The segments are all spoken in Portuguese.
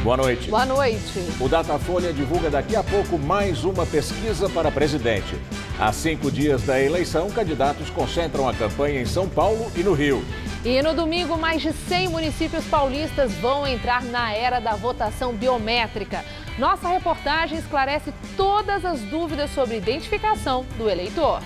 Boa noite. Boa noite. O Datafolha divulga daqui a pouco mais uma pesquisa para presidente. Há 5 dias da eleição, candidatos concentram a campanha em São Paulo e no Rio. E no domingo, mais de 100 municípios paulistas vão entrar na era da votação biométrica. Nossa reportagem esclarece todas as dúvidas sobre identificação do eleitor.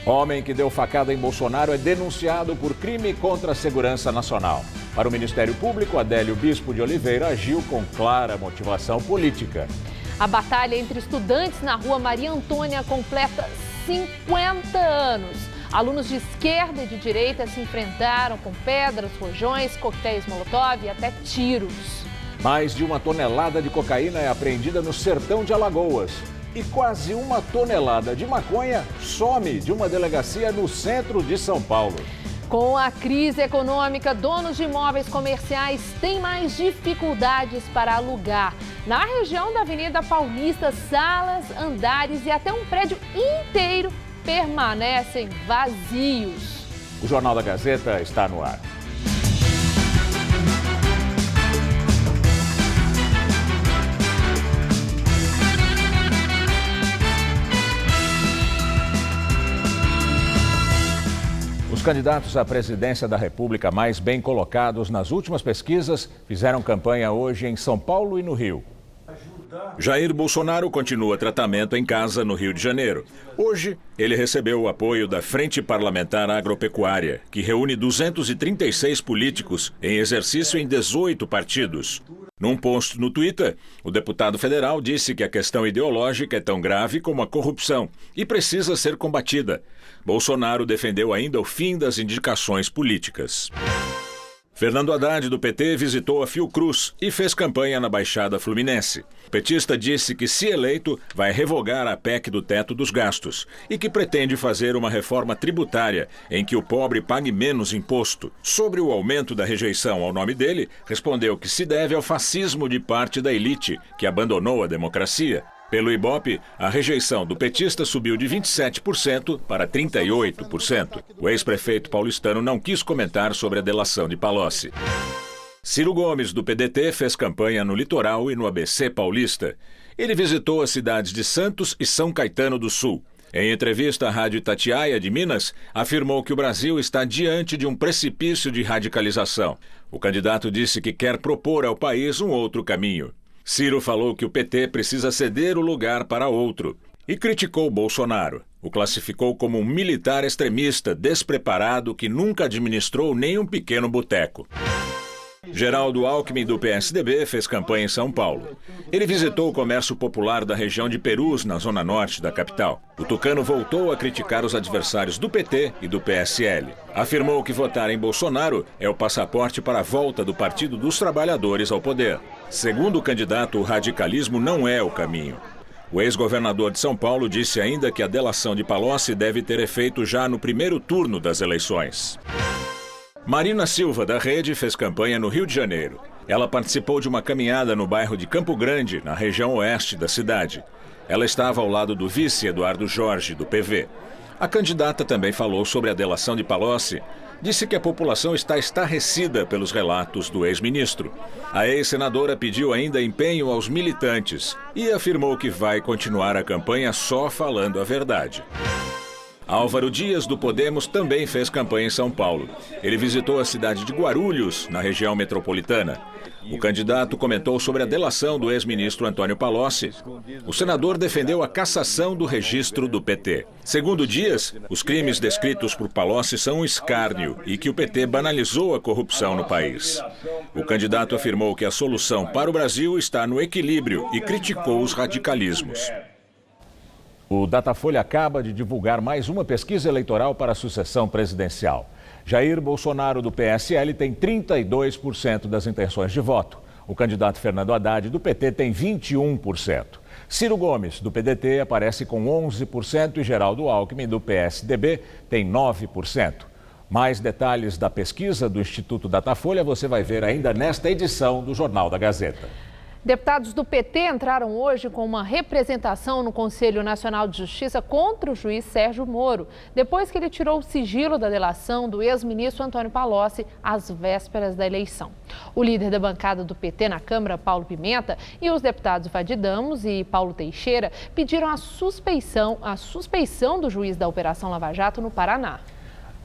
Homem que deu facada em Bolsonaro é denunciado por crime contra a segurança nacional. Para o Ministério Público, Adélio Bispo de Oliveira agiu com clara motivação política. A batalha entre estudantes na rua Maria Antônia completa 50 anos. Alunos de esquerda e de direita se enfrentaram com pedras, rojões, coquetéis molotov e até tiros. Mais de 1 tonelada de cocaína é apreendida no sertão de Alagoas. E quase 1 tonelada de maconha some de uma delegacia no centro de São Paulo. Com a crise econômica, donos de imóveis comerciais têm mais dificuldades para alugar. Na região da Avenida Paulista, salas, andares e até um prédio inteiro permanecem vazios. O Jornal da Gazeta está no ar. Os candidatos à presidência da República mais bem colocados nas últimas pesquisas fizeram campanha hoje em São Paulo e no Rio. Jair Bolsonaro continua tratamento em casa no Rio de Janeiro. Hoje, ele recebeu o apoio da Frente Parlamentar Agropecuária, que reúne 236 políticos em exercício em 18 partidos. Num post no Twitter, o deputado federal disse que a questão ideológica é tão grave como a corrupção e precisa ser combatida. Bolsonaro defendeu ainda o fim das indicações políticas. Fernando Haddad, do PT, visitou a Fiocruz e fez campanha na Baixada Fluminense. O petista disse que, se eleito, vai revogar a PEC do teto dos gastos e que pretende fazer uma reforma tributária em que o pobre pague menos imposto. Sobre o aumento da rejeição ao nome dele, respondeu que se deve ao fascismo de parte da elite, que abandonou a democracia. Pelo Ibope, a rejeição do petista subiu de 27% para 38%. O ex-prefeito paulistano não quis comentar sobre a delação de Palocci. Ciro Gomes, do PDT, fez campanha no Litoral e no ABC paulista. Ele visitou as cidades de Santos e São Caetano do Sul. Em entrevista à Rádio Itatiaia, de Minas, afirmou que o Brasil está diante de um precipício de radicalização. O candidato disse que quer propor ao país um outro caminho. Ciro falou que o PT precisa ceder o lugar para outro e criticou Bolsonaro. O classificou como um militar extremista, despreparado, que nunca administrou nem um pequeno boteco. Geraldo Alckmin, do PSDB, fez campanha em São Paulo. Ele visitou o comércio popular da região de Perus, na zona norte da capital. O tucano voltou a criticar os adversários do PT e do PSL. Afirmou que votar em Bolsonaro é o passaporte para a volta do Partido dos Trabalhadores ao poder. Segundo o candidato, o radicalismo não é o caminho. O ex-governador de São Paulo disse ainda que a delação de Palocci deve ter efeito já no primeiro turno das eleições. Marina Silva, da Rede, fez campanha no Rio de Janeiro. Ela participou de uma caminhada no bairro de Campo Grande, na região oeste da cidade. Ela estava ao lado do vice Eduardo Jorge, do PV. A candidata também falou sobre a delação de Palocci. Disse que a população está estarrecida pelos relatos do ex-ministro. A ex-senadora pediu ainda empenho aos militantes e afirmou que vai continuar a campanha só falando a verdade. Álvaro Dias, do Podemos, também fez campanha em São Paulo. Ele visitou a cidade de Guarulhos, na região metropolitana. O candidato comentou sobre a delação do ex-ministro Antônio Palocci. O senador defendeu a cassação do registro do PT. Segundo Dias, os crimes descritos por Palocci são um escárnio e que o PT banalizou a corrupção no país. O candidato afirmou que a solução para o Brasil está no equilíbrio e criticou os radicalismos. O Datafolha acaba de divulgar mais uma pesquisa eleitoral para a sucessão presidencial. Jair Bolsonaro, do PSL, tem 32% das intenções de voto. O candidato Fernando Haddad, do PT, tem 21%. Ciro Gomes, do PDT, aparece com 11% e Geraldo Alckmin, do PSDB, tem 9%. Mais detalhes da pesquisa do Instituto Datafolha você vai ver ainda nesta edição do Jornal da Gazeta. Deputados do PT entraram hoje com uma representação no Conselho Nacional de Justiça contra o juiz Sérgio Moro, depois que ele tirou o sigilo da delação do ex-ministro Antônio Palocci às vésperas da eleição. O líder da bancada do PT na Câmara, Paulo Pimenta, e os deputados Vadi Damos e Paulo Teixeira pediram a suspeição do juiz da Operação Lava Jato no Paraná.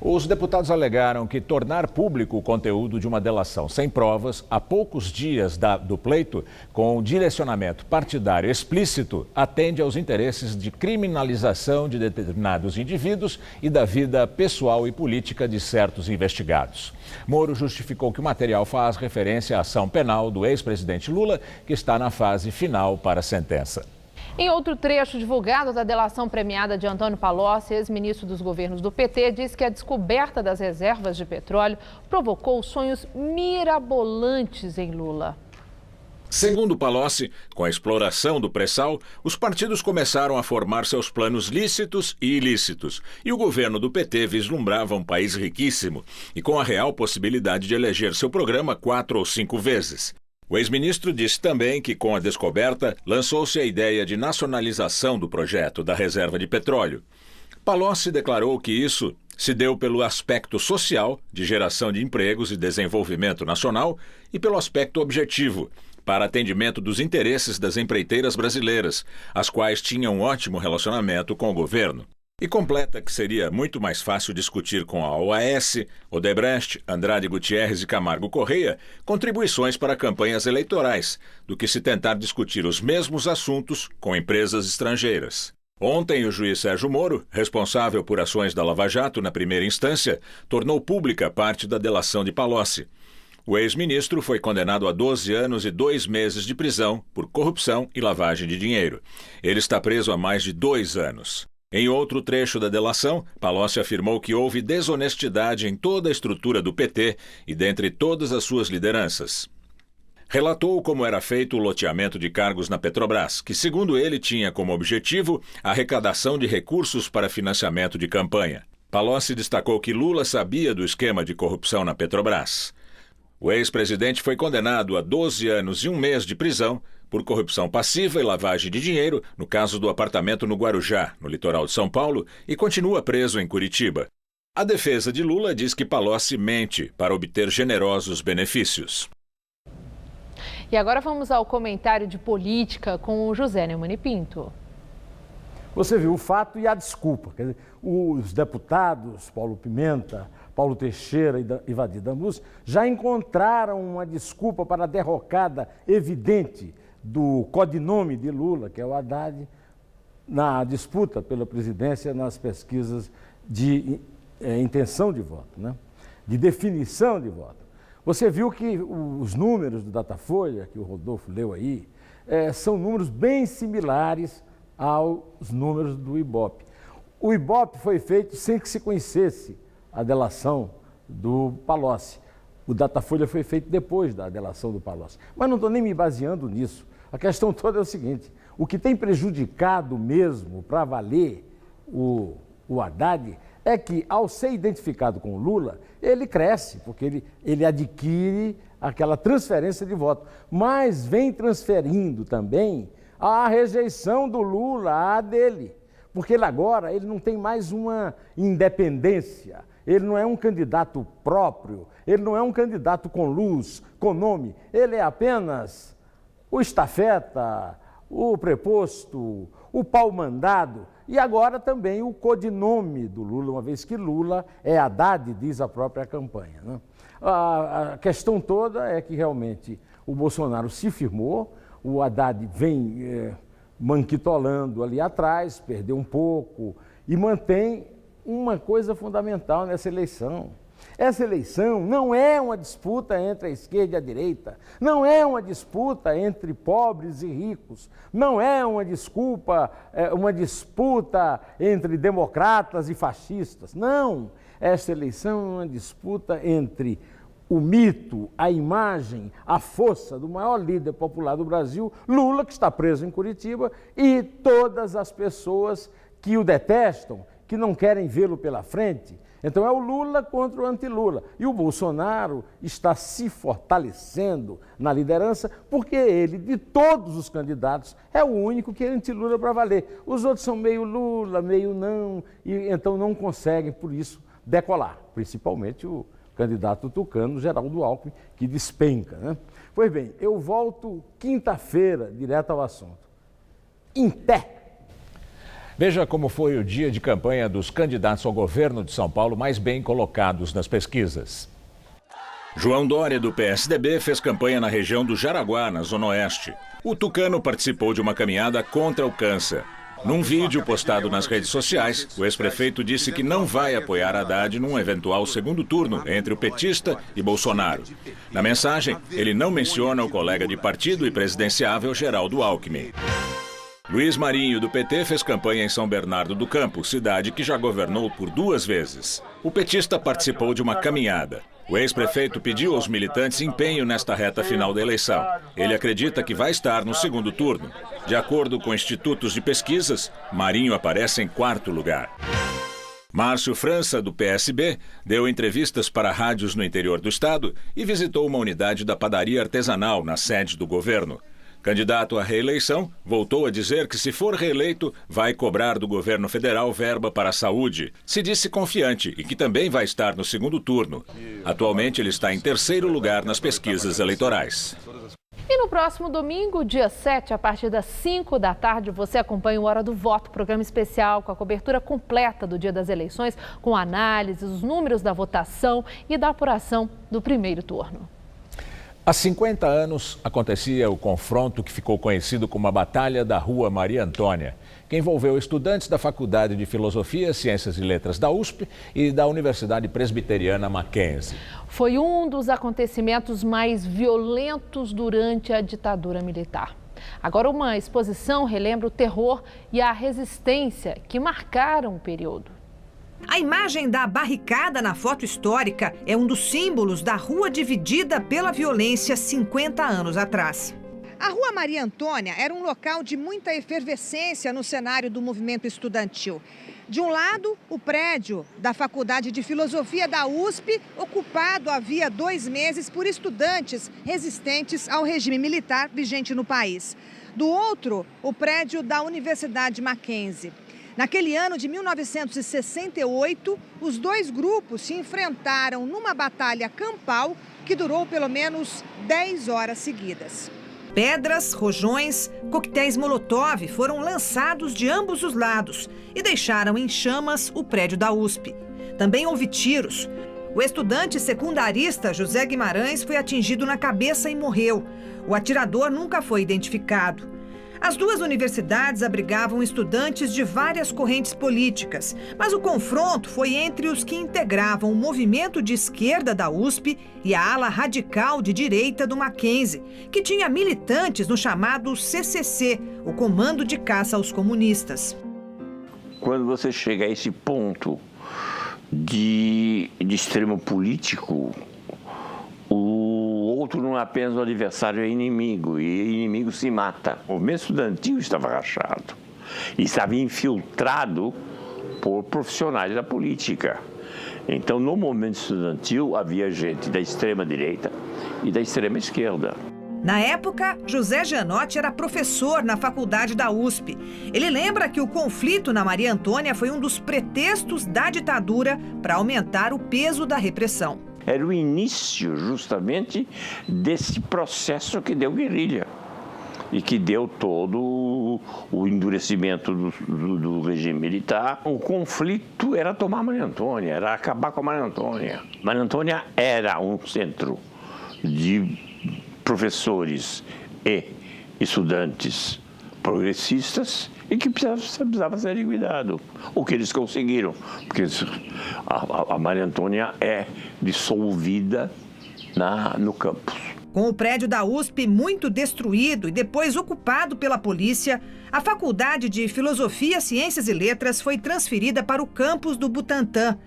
Os deputados alegaram que tornar público o conteúdo de uma delação sem provas, a poucos dias do pleito, com direcionamento partidário explícito, atende aos interesses de criminalização de determinados indivíduos e da vida pessoal e política de certos investigados. Moro justificou que o material faz referência à ação penal do ex-presidente Lula, que está na fase final para a sentença. Em outro trecho divulgado da delação premiada de Antônio Palocci, ex-ministro dos governos do PT, diz que a descoberta das reservas de petróleo provocou sonhos mirabolantes em Lula. Segundo Palocci, com a exploração do pré-sal, os partidos começaram a formar seus planos lícitos e ilícitos. E o governo do PT vislumbrava um país riquíssimo e com a real possibilidade de eleger seu programa 4 ou 5 vezes. O ex-ministro disse também que, com a descoberta, lançou-se a ideia de nacionalização do projeto da reserva de petróleo. Palocci declarou que isso se deu pelo aspecto social, de geração de empregos e desenvolvimento nacional, e pelo aspecto objetivo, para atendimento dos interesses das empreiteiras brasileiras, as quais tinham um ótimo relacionamento com o governo. E completa que seria muito mais fácil discutir com a OAS, Odebrecht, Andrade Gutierrez e Camargo Correia contribuições para campanhas eleitorais, do que se tentar discutir os mesmos assuntos com empresas estrangeiras. Ontem, o juiz Sérgio Moro, responsável por ações da Lava Jato na primeira instância, tornou pública parte da delação de Palocci. O ex-ministro foi condenado a 12 anos e 2 meses de prisão por corrupção e lavagem de dinheiro. Ele está preso há mais de 2 anos. Em outro trecho da delação, Palocci afirmou que houve desonestidade em toda a estrutura do PT e dentre todas as suas lideranças. Relatou como era feito o loteamento de cargos na Petrobras, que, segundo ele, tinha como objetivo a arrecadação de recursos para financiamento de campanha. Palocci destacou que Lula sabia do esquema de corrupção na Petrobras. O ex-presidente foi condenado a 12 anos e 1 mês de prisão por corrupção passiva e lavagem de dinheiro, no caso do apartamento no Guarujá, no litoral de São Paulo, e continua preso em Curitiba. A defesa de Lula diz que Palocci mente para obter generosos benefícios. E agora vamos ao comentário de política com o José Neumani Pinto. Você viu o fato e a desculpa. Quer dizer, os deputados Paulo Pimenta, Paulo Teixeira e Vadi Damos já encontraram uma desculpa para a derrocada evidente do codinome de Lula, que é o Haddad, na disputa pela presidência nas pesquisas de intenção de voto, né? De definição de voto. Você viu que os números do Datafolha, que o Rodolfo leu aí, são números bem similares aos números do Ibope. O Ibope foi feito sem que se conhecesse a delação do Palocci. O Datafolha foi feito depois da delação do Palocci. Mas não estou nem me baseando nisso. A questão toda é o seguinte: o que tem prejudicado mesmo para valer o Haddad é que, ao ser identificado com o Lula, ele cresce, porque ele adquire aquela transferência de voto, mas vem transferindo também a rejeição do Lula à dele, porque ele não tem mais uma independência, ele não é um candidato próprio, ele não é um candidato com luz, com nome, ele é apenas o estafeta, o preposto, o pau-mandado e agora também o codinome do Lula, uma vez que Lula é Haddad, diz a própria campanha, né? A questão toda é que realmente o Bolsonaro se firmou, o Haddad vem manquitolando ali atrás, perdeu um pouco e mantém uma coisa fundamental nessa eleição. Essa eleição não é uma disputa entre a esquerda e a direita, não é uma disputa entre pobres e ricos, não é uma disputa entre democratas e fascistas, não. Essa eleição é uma disputa entre o mito, a imagem, a força do maior líder popular do Brasil, Lula, que está preso em Curitiba, e todas as pessoas que o detestam, que não querem vê-lo pela frente, Então é o Lula contra o anti-Lula. E o Bolsonaro está se fortalecendo na liderança porque ele, de todos os candidatos, é o único que é anti-Lula para valer. Os outros são meio Lula, meio não, e então não conseguem, por isso, decolar. Principalmente o candidato tucano, Geraldo Alckmin, que despenca, né? Pois bem, eu volto quinta-feira, direto ao assunto. Em pé. Veja como foi o dia de campanha dos candidatos ao governo de São Paulo mais bem colocados nas pesquisas. João Dória, do PSDB, fez campanha na região do Jaraguá, na Zona Oeste. O tucano participou de uma caminhada contra o câncer. Num vídeo postado nas redes sociais, o ex-prefeito disse que não vai apoiar Haddad num eventual segundo turno entre o petista e Bolsonaro. Na mensagem, ele não menciona o colega de partido e presidenciável Geraldo Alckmin. Luiz Marinho, do PT, fez campanha em São Bernardo do Campo, cidade que já governou por 2 vezes. O petista participou de uma caminhada. O ex-prefeito pediu aos militantes empenho nesta reta final da eleição. Ele acredita que vai estar no segundo turno. De acordo com institutos de pesquisas, Marinho aparece em 4º lugar. Márcio França, do PSB, deu entrevistas para rádios no interior do estado e visitou uma unidade da padaria artesanal na sede do governo. Candidato à reeleição, voltou a dizer que, se for reeleito, vai cobrar do governo federal verba para a saúde. Se disse confiante e que também vai estar no segundo turno. Atualmente, ele está em 3º lugar nas pesquisas eleitorais. E no próximo domingo, dia 7, a partir das 5 da tarde, você acompanha o Hora do Voto, programa especial com a cobertura completa do dia das eleições, com análises, os números da votação e da apuração do primeiro turno. Há 50 anos acontecia o confronto que ficou conhecido como a Batalha da Rua Maria Antônia, que envolveu estudantes da Faculdade de Filosofia, Ciências e Letras da USP e da Universidade Presbiteriana Mackenzie. Foi um dos acontecimentos mais violentos durante a ditadura militar. Agora, uma exposição relembra o terror e a resistência que marcaram o período. A imagem da barricada na foto histórica é um dos símbolos da rua dividida pela violência 50 anos atrás. A Rua Maria Antônia era um local de muita efervescência no cenário do movimento estudantil. De um lado, o prédio da Faculdade de Filosofia da USP, ocupado havia 2 meses por estudantes resistentes ao regime militar vigente no país. Do outro, o prédio da Universidade Mackenzie. Naquele ano de 1968, os 2 grupos se enfrentaram numa batalha campal que durou pelo menos 10 horas seguidas. Pedras, rojões, coquetéis Molotov foram lançados de ambos os lados e deixaram em chamas o prédio da USP. Também houve tiros. O estudante secundarista José Guimarães foi atingido na cabeça e morreu. O atirador nunca foi identificado. As 2 universidades abrigavam estudantes de várias correntes políticas, mas o confronto foi entre os que integravam o movimento de esquerda da USP e a ala radical de direita do Mackenzie, que tinha militantes no chamado CCC, o Comando de Caça aos Comunistas. Quando você chega a esse ponto de extremo político, o outro não é apenas o adversário, é inimigo, e inimigo se mata. O movimento estudantil estava rachado e estava infiltrado por profissionais da política. Então, no movimento estudantil, havia gente da extrema-direita e da extrema-esquerda. Na época, José Gianotti era professor na faculdade da USP. Ele lembra que o conflito na Maria Antônia foi um dos pretextos da ditadura para aumentar o peso da repressão. Era o início, justamente, desse processo que deu guerrilha e que deu todo o endurecimento do regime militar. O conflito era tomar Maria Antônia, era acabar com a Maria Antônia. Maria Antônia era um centro de professores e estudantes progressistas e que precisava ser liquidado. O que eles conseguiram, porque a Maria Antônia é dissolvida no campus. Com o prédio da USP muito destruído e depois ocupado pela polícia, a Faculdade de Filosofia, Ciências e Letras foi transferida para o campus do Butantã.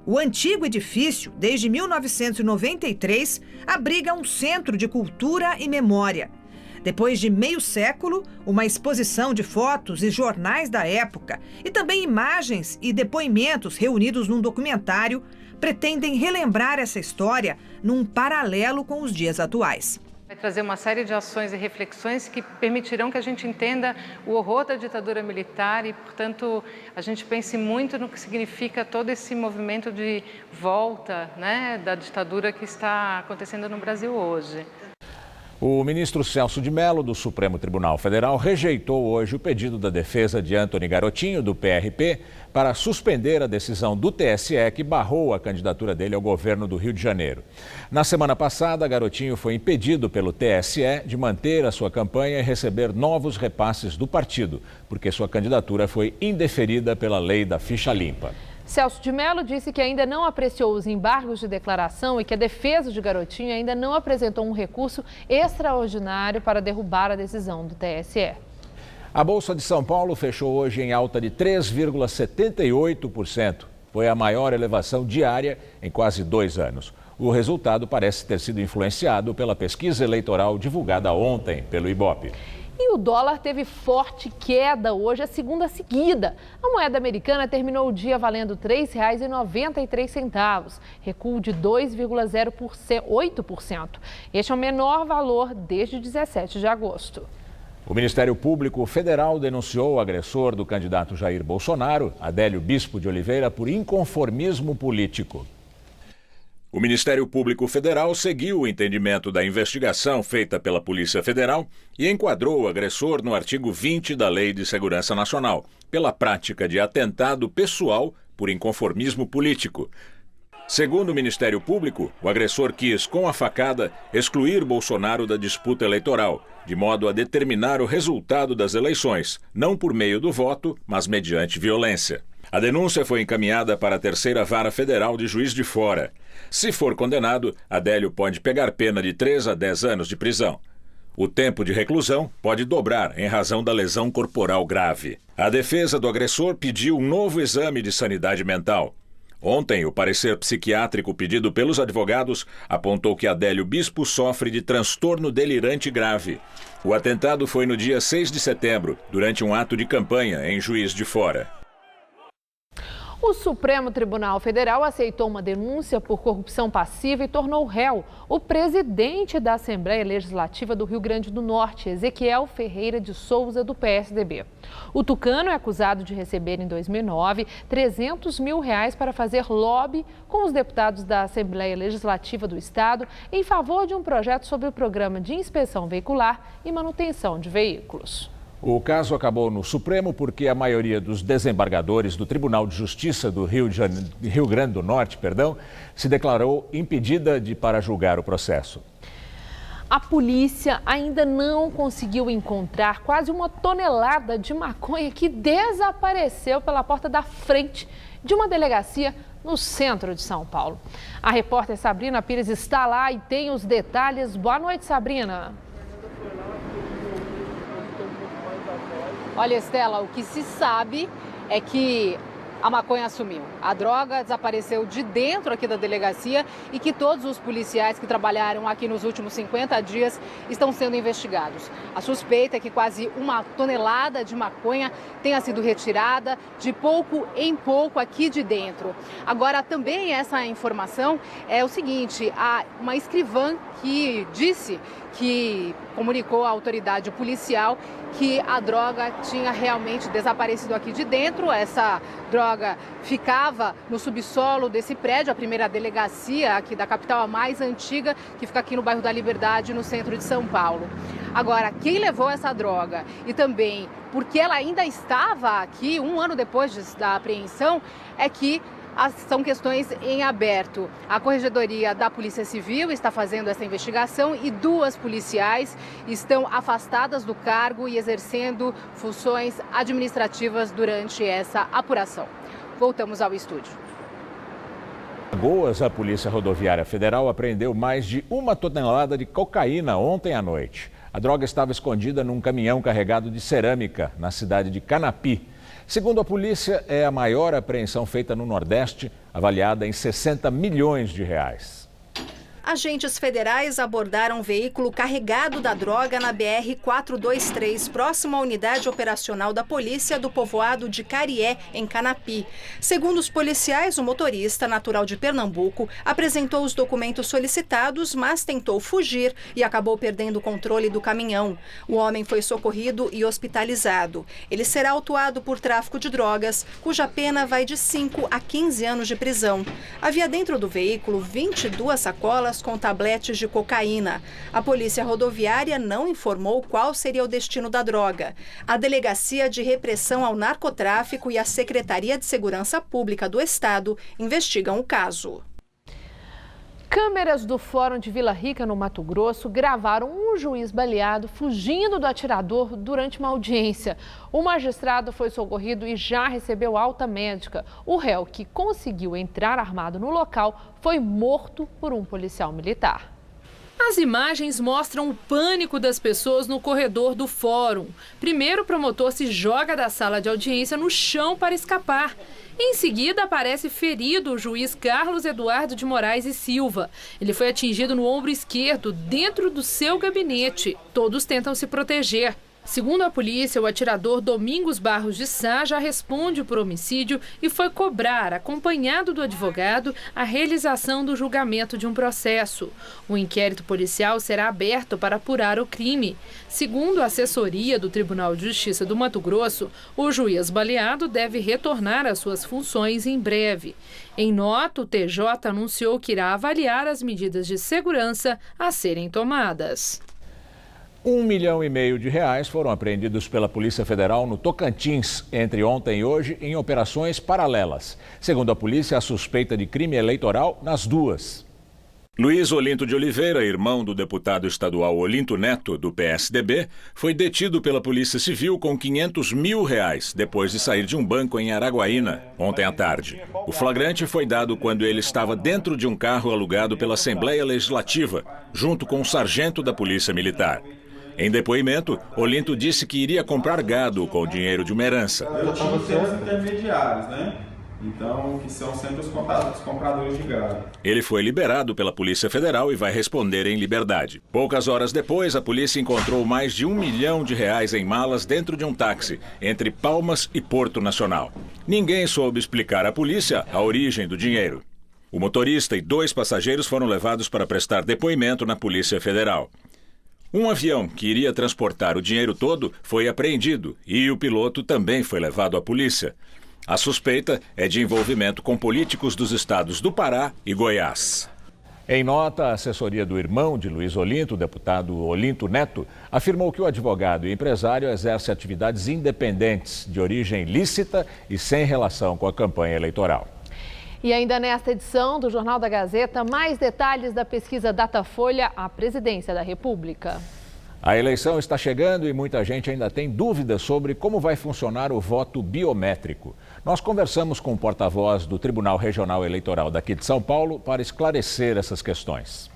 O antigo edifício, desde 1993, abriga um centro de cultura e memória. Depois de meio século, uma exposição de fotos e jornais da época e também imagens e depoimentos reunidos num documentário pretendem relembrar essa história num paralelo com os dias atuais. Vai trazer uma série de ações e reflexões que permitirão que a gente entenda o horror da ditadura militar e, portanto, a gente pense muito no que significa todo esse movimento de volta, né, da ditadura que está acontecendo no Brasil hoje. O ministro Celso de Mello, do Supremo Tribunal Federal, rejeitou hoje o pedido da defesa de Antony Garotinho, do PRP, para suspender a decisão do TSE que barrou a candidatura dele ao governo do Rio de Janeiro. Na semana passada, Garotinho foi impedido pelo TSE de manter a sua campanha e receber novos repasses do partido, porque sua candidatura foi indeferida pela lei da ficha limpa. Celso de Mello disse que ainda não apreciou os embargos de declaração e que a defesa de Garotinho ainda não apresentou um recurso extraordinário para derrubar a decisão do TSE. A Bolsa de São Paulo fechou hoje em alta de 3,78%. Foi a maior elevação diária em quase 2 anos. O resultado parece ter sido influenciado pela pesquisa eleitoral divulgada ontem pelo Ibope. E o dólar teve forte queda hoje, a segunda seguida. A moeda americana terminou o dia valendo R$ 3,93, recuo de 2,08%. Este é o menor valor desde 17 de agosto. O Ministério Público Federal denunciou o agressor do candidato Jair Bolsonaro, Adélio Bispo de Oliveira, por inconformismo político. O Ministério Público Federal seguiu o entendimento da investigação feita pela Polícia Federal e enquadrou o agressor no artigo 20 da Lei de Segurança Nacional, pela prática de atentado pessoal por inconformismo político. Segundo o Ministério Público, o agressor quis, com a facada, excluir Bolsonaro da disputa eleitoral, de modo a determinar o resultado das eleições, não por meio do voto, mas mediante violência. A denúncia foi encaminhada para a Terceira Vara Federal de Juiz de Fora. Se for condenado, Adélio pode pegar pena de 3 a 10 anos de prisão. O tempo de reclusão pode dobrar em razão da lesão corporal grave. A defesa do agressor pediu um novo exame de sanidade mental. Ontem, o parecer psiquiátrico pedido pelos advogados apontou que Adélio Bispo sofre de transtorno delirante grave. O atentado foi no dia 6 de setembro, durante um ato de campanha em Juiz de Fora. O Supremo Tribunal Federal aceitou uma denúncia por corrupção passiva e tornou réu o presidente da Assembleia Legislativa do Rio Grande do Norte, Ezequiel Ferreira de Souza, do PSDB. O tucano é acusado de receber, em 2009, R$300 mil para fazer lobby com os deputados da Assembleia Legislativa do Estado em favor de um projeto sobre o programa de inspeção veicular e manutenção de veículos. O caso acabou no Supremo porque a maioria dos desembargadores do Tribunal de Justiça do Rio Grande do Norte, se declarou impedida para julgar o processo. A polícia ainda não conseguiu encontrar quase 1 tonelada de maconha que desapareceu pela porta da frente de uma delegacia no centro de São Paulo. A repórter Sabrina Pires está lá e tem os detalhes. Boa noite, Sabrina. Olha, Estela, o que se sabe é que a maconha sumiu. A droga desapareceu de dentro aqui da delegacia e que todos os policiais que trabalharam aqui nos últimos 50 dias estão sendo investigados. A suspeita é que quase 1 tonelada de maconha tenha sido retirada de pouco em pouco aqui de dentro. Agora, também essa informação é o seguinte, há uma escrivã que disse que comunicou à autoridade policial que a droga tinha realmente desaparecido aqui de dentro. Essa droga ficava no subsolo desse prédio, a primeira delegacia aqui da capital, a mais antiga, que fica aqui no bairro da Liberdade, no centro de São Paulo. Agora, quem levou essa droga e também porque ela ainda estava aqui 1 ano depois da apreensão, é que são questões em aberto. A Corregedoria da Polícia Civil está fazendo essa investigação e 2 policiais estão afastadas do cargo e exercendo funções administrativas durante essa apuração. Voltamos ao estúdio. Em Alagoas, a Polícia Rodoviária Federal apreendeu mais de 1 tonelada de cocaína ontem à noite. A droga estava escondida num caminhão carregado de cerâmica na cidade de Canapi. Segundo a polícia, é a maior apreensão feita no Nordeste, avaliada em R$60 milhões. Agentes federais abordaram um veículo carregado da droga na BR-423, próximo à unidade operacional da polícia do povoado de Carié, em Canapi. Segundo os policiais, o motorista, natural de Pernambuco, apresentou os documentos solicitados, mas tentou fugir e acabou perdendo o controle do caminhão. O homem foi socorrido e hospitalizado. Ele será autuado por tráfico de drogas, cuja pena vai de 5 a 15 anos de prisão. Havia dentro do veículo 22 sacolas com tabletes de cocaína. A Polícia Rodoviária não informou qual seria o destino da droga. A Delegacia de Repressão ao Narcotráfico e a Secretaria de Segurança Pública do Estado investigam o caso. Câmeras do Fórum de Vila Rica, no Mato Grosso, gravaram um juiz baleado fugindo do atirador durante uma audiência. O magistrado foi socorrido e já recebeu alta médica. O réu, que conseguiu entrar armado no local, foi morto por um policial militar. As imagens mostram o pânico das pessoas no corredor do fórum. Primeiro, o promotor se joga da sala de audiência no chão para escapar. Em seguida, aparece ferido o juiz Carlos Eduardo de Moraes e Silva. Ele foi atingido no ombro esquerdo, dentro do seu gabinete. Todos tentam se proteger. Segundo a polícia, o atirador Domingos Barros de Sá já responde por homicídio e foi cobrar, acompanhado do advogado, a realização do julgamento de um processo. O inquérito policial será aberto para apurar o crime. Segundo a assessoria do Tribunal de Justiça do Mato Grosso, o juiz baleado deve retornar às suas funções em breve. Em nota, o TJ anunciou que irá avaliar as medidas de segurança a serem tomadas. R$1,5 milhão foram apreendidos pela Polícia Federal no Tocantins entre ontem e hoje em operações paralelas. Segundo a polícia, há suspeita de crime eleitoral nas duas. Luiz Olinto de Oliveira, irmão do deputado estadual Olinto Neto, do PSDB, foi detido pela Polícia Civil com R$500 mil depois de sair de um banco em Araguaína, ontem à tarde. O flagrante foi dado quando ele estava dentro de um carro alugado pela Assembleia Legislativa, junto com um sargento da Polícia Militar. Em depoimento, Olinto disse que iria comprar gado com o dinheiro de uma herança. Eu tive os intermediários, né? Então, que são sempre os compradores de gado. Ele foi liberado pela Polícia Federal e vai responder em liberdade. Poucas horas depois, a polícia encontrou mais de R$1 milhão em malas dentro de um táxi, entre Palmas e Porto Nacional. Ninguém soube explicar à polícia a origem do dinheiro. O motorista e 2 passageiros foram levados para prestar depoimento na Polícia Federal. Um avião que iria transportar o dinheiro todo foi apreendido e o piloto também foi levado à polícia. A suspeita é de envolvimento com políticos dos estados do Pará e Goiás. Em nota, a assessoria do irmão de Luiz Olinto, o deputado Olinto Neto, afirmou que o advogado e empresário exerce atividades independentes, de origem lícita e sem relação com a campanha eleitoral. E ainda nesta edição do Jornal da Gazeta, mais detalhes da pesquisa Datafolha à presidência da República. A eleição está chegando e muita gente ainda tem dúvidas sobre como vai funcionar o voto biométrico. Nós conversamos com o porta-voz do Tribunal Regional Eleitoral daqui de São Paulo para esclarecer essas questões.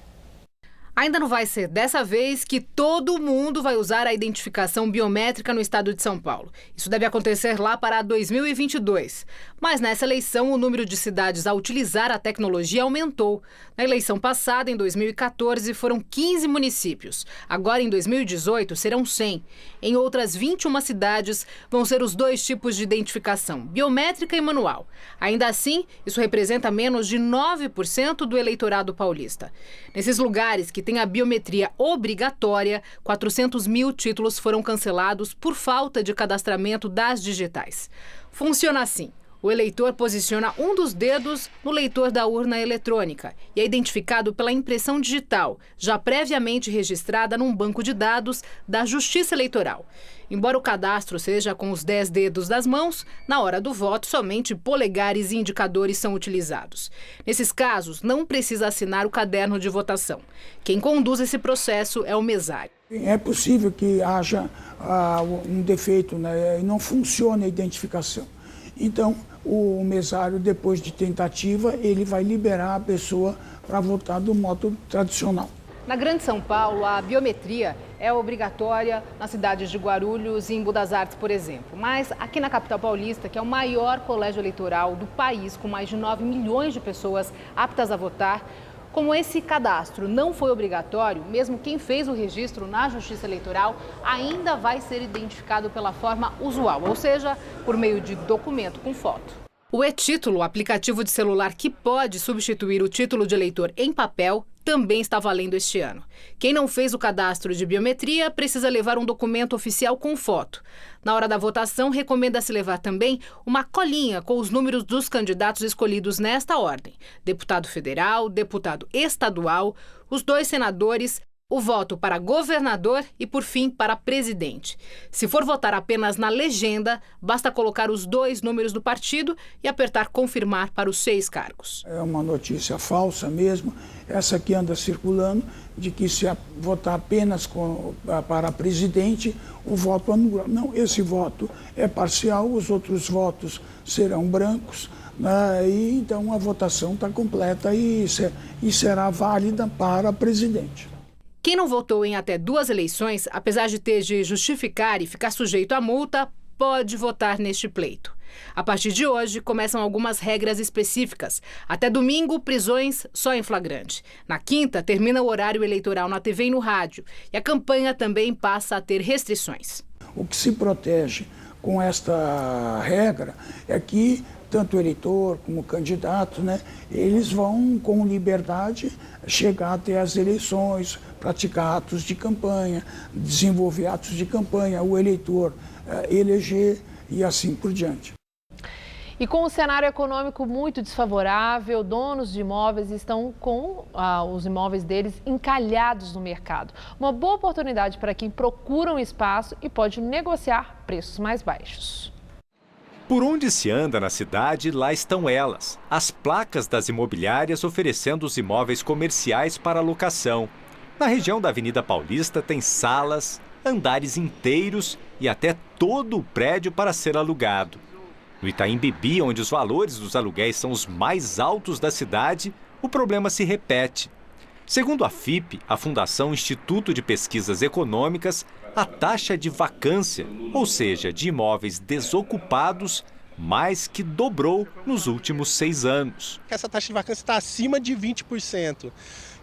Ainda não vai ser dessa vez que todo mundo vai usar a identificação biométrica no estado de São Paulo. Isso deve acontecer lá para 2022. Mas nessa eleição, o número de cidades a utilizar a tecnologia aumentou. Na eleição passada, em 2014, foram 15 municípios. Agora, em 2018, serão 100. Em outras 21 cidades, vão ser os 2 tipos de identificação, biométrica e manual. Ainda assim, isso representa menos de 9% do eleitorado paulista. Nesses lugares que tem a biometria obrigatória, 400 mil títulos foram cancelados por falta de cadastramento das digitais. Funciona assim. O eleitor posiciona um dos dedos no leitor da urna eletrônica e é identificado pela impressão digital, já previamente registrada num banco de dados da Justiça Eleitoral. Embora o cadastro seja com os 10 dedos das mãos, na hora do voto somente polegares e indicadores são utilizados. Nesses casos, não precisa assinar o caderno de votação. Quem conduz esse processo é o mesário. É possível que haja um defeito, né, e não funcione a identificação. Então, o mesário, depois de tentativa, ele vai liberar a pessoa para votar do modo tradicional. Na Grande São Paulo, a biometria é obrigatória nas cidades de Guarulhos e em Budas Artes, por exemplo. Mas aqui na capital paulista, que é o maior colégio eleitoral do país, com mais de 9 milhões de pessoas aptas a votar, Como esse cadastro não foi obrigatório, mesmo quem fez o registro na Justiça Eleitoral ainda vai ser identificado pela forma usual, ou seja, por meio de documento com foto. O e-Título, aplicativo de celular que pode substituir o título de eleitor em papel, também está valendo este ano. Quem não fez o cadastro de biometria precisa levar um documento oficial com foto. Na hora da votação, recomenda-se levar também uma colinha com os números dos candidatos escolhidos nesta ordem: deputado federal, deputado estadual, os 2 senadores, o voto para governador e, por fim, para presidente. Se for votar apenas na legenda, basta colocar os 2 números do partido e apertar confirmar para os 6 cargos. É uma notícia falsa mesmo, essa que anda circulando, de que se votar apenas para presidente, o voto anula. Não, esse voto é parcial, os outros votos serão brancos, né? E então a votação está completa e será válida para presidente. Quem não votou em até 2 eleições, apesar de ter de justificar e ficar sujeito à multa, pode votar neste pleito. A partir de hoje, começam algumas regras específicas. Até domingo, prisões só em flagrante. Na quinta, termina o horário eleitoral na TV e no rádio. E a campanha também passa a ter restrições. O que se protege com esta regra é que tanto o eleitor como o candidato, né, eles vão com liberdade chegar até as eleições, praticar atos de campanha, desenvolver atos de campanha, o eleitor eleger e assim por diante. E com o cenário econômico muito desfavorável, donos de imóveis estão com os imóveis deles encalhados no mercado. Uma boa oportunidade para quem procura um espaço e pode negociar preços mais baixos. Por onde se anda na cidade, lá estão elas, as placas das imobiliárias oferecendo os imóveis comerciais para locação. Na região da Avenida Paulista tem salas, andares inteiros e até todo o prédio para ser alugado. No Itaim Bibi, onde os valores dos aluguéis são os mais altos da cidade, o problema se repete. Segundo a FIPE, a Fundação Instituto de Pesquisas Econômicas, a taxa de vacância, ou seja, de imóveis desocupados, mais que dobrou nos últimos 6 anos. Essa taxa de vacância está acima de 20%,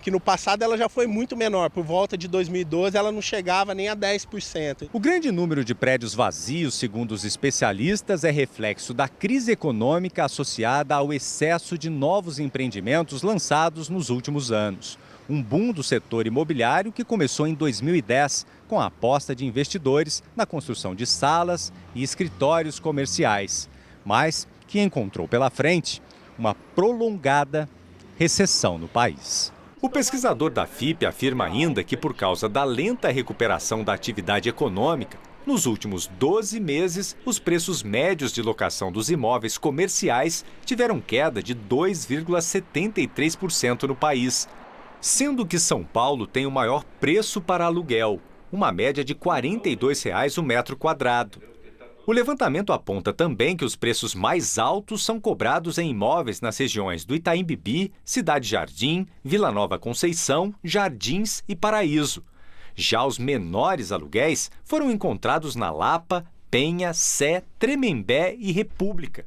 que no passado ela já foi muito menor. Por volta de 2012 ela não chegava nem a 10%. O grande número de prédios vazios, segundo os especialistas, é reflexo da crise econômica associada ao excesso de novos empreendimentos lançados nos últimos anos. Um boom do setor imobiliário que começou em 2010, com a aposta de investidores na construção de salas e escritórios comerciais, mas que encontrou pela frente uma prolongada recessão no país. O pesquisador da FIPE afirma ainda que, por causa da lenta recuperação da atividade econômica, nos últimos 12 meses, os preços médios de locação dos imóveis comerciais tiveram queda de 2,73% no país, sendo que São Paulo tem o maior preço para aluguel, uma média de R$ 42,00 o metro quadrado. O levantamento aponta também que os preços mais altos são cobrados em imóveis nas regiões do Itaim Bibi, Cidade Jardim, Vila Nova Conceição, Jardins e Paraíso. Já os menores aluguéis foram encontrados na Lapa, Penha, Sé, Tremembé e República.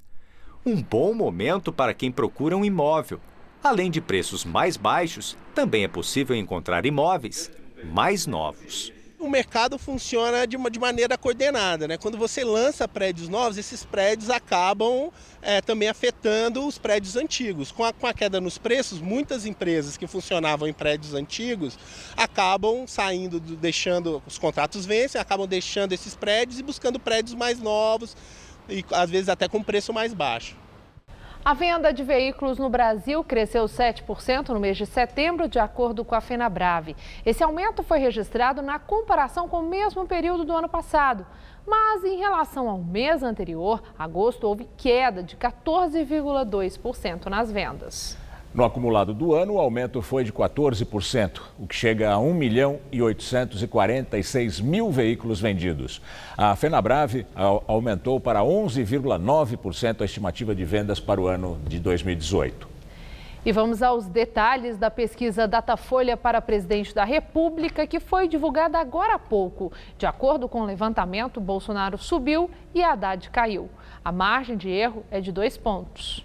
Um bom momento para quem procura um imóvel. Além de preços mais baixos, também é possível encontrar imóveis mais novos. O mercado funciona de maneira coordenada, né? Quando você lança prédios novos, esses prédios acabam também afetando os prédios antigos. Com a queda nos preços, muitas empresas que funcionavam em prédios antigos acabam saindo, deixando, os contratos vencem, acabam deixando esses prédios e buscando prédios mais novos e às vezes até com preço mais baixo. A venda de veículos no Brasil cresceu 7% no mês de setembro, de acordo com a Fenabrave. Esse aumento foi registrado na comparação com o mesmo período do ano passado. Mas, em relação ao mês anterior, agosto, houve queda de 14,2% nas vendas. No acumulado do ano, o aumento foi de 14%, o que chega a 1.846.000 veículos vendidos. A Fenabrave aumentou para 11,9% a estimativa de vendas para o ano de 2018. E vamos aos detalhes da pesquisa Datafolha para presidente da República, que foi divulgada agora há pouco. De acordo com o levantamento, Bolsonaro subiu e Haddad caiu. A margem de erro é de 2 pontos.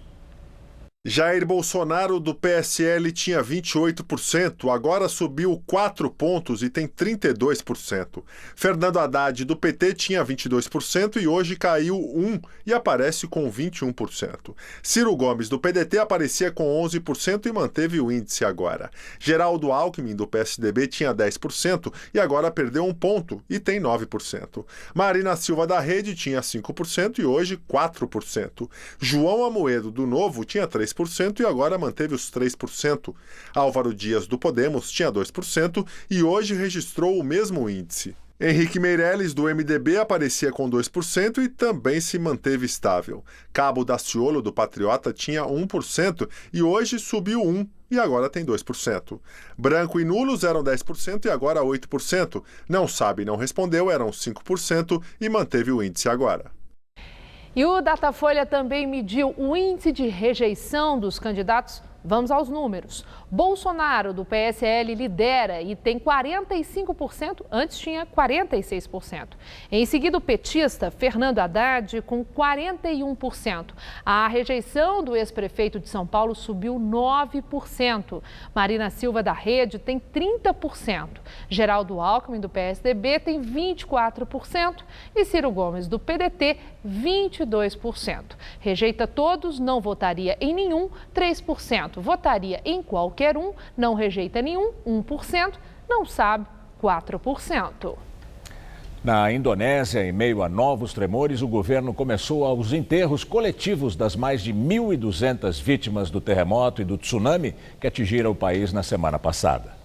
Jair Bolsonaro, do PSL, tinha 28%, agora subiu 4 pontos e tem 32%. Fernando Haddad, do PT, tinha 22% e hoje caiu 1% e aparece com 21%. Ciro Gomes, do PDT, aparecia com 11% e manteve o índice agora. Geraldo Alckmin, do PSDB, tinha 10% e agora perdeu 1 ponto e tem 9%. Marina Silva, da Rede, tinha 5% e hoje 4%. João Amoedo, do Novo, tinha 3% e agora manteve os 3%. Álvaro Dias, do Podemos, tinha 2% e hoje registrou o mesmo índice. Henrique Meirelles, do MDB, aparecia com 2% e também se manteve estável. Cabo Daciolo, do Patriota, tinha 1% e hoje subiu 1% e agora tem 2%. Branco e nulos eram 10% e agora 8%. Não sabe, não respondeu, eram 5% e manteve o índice agora. E o Datafolha também mediu o índice de rejeição dos candidatos. Vamos aos números. Bolsonaro, do PSL, lidera e tem 45%, antes tinha 46%. Em seguida, o petista Fernando Haddad, com 41%. A rejeição do ex-prefeito de São Paulo subiu 9%. Marina Silva, da Rede, tem 30%. Geraldo Alckmin, do PSDB, tem 24%. E Ciro Gomes, do PDT, 22%. Rejeita todos, não votaria em nenhum, 3%. Votaria em qualquer um, não rejeita nenhum, 1%, não sabe, 4%. Na Indonésia, em meio a novos tremores, o governo começou os enterros coletivos das mais de 1.200 vítimas do terremoto e do tsunami que atingiram o país na semana passada.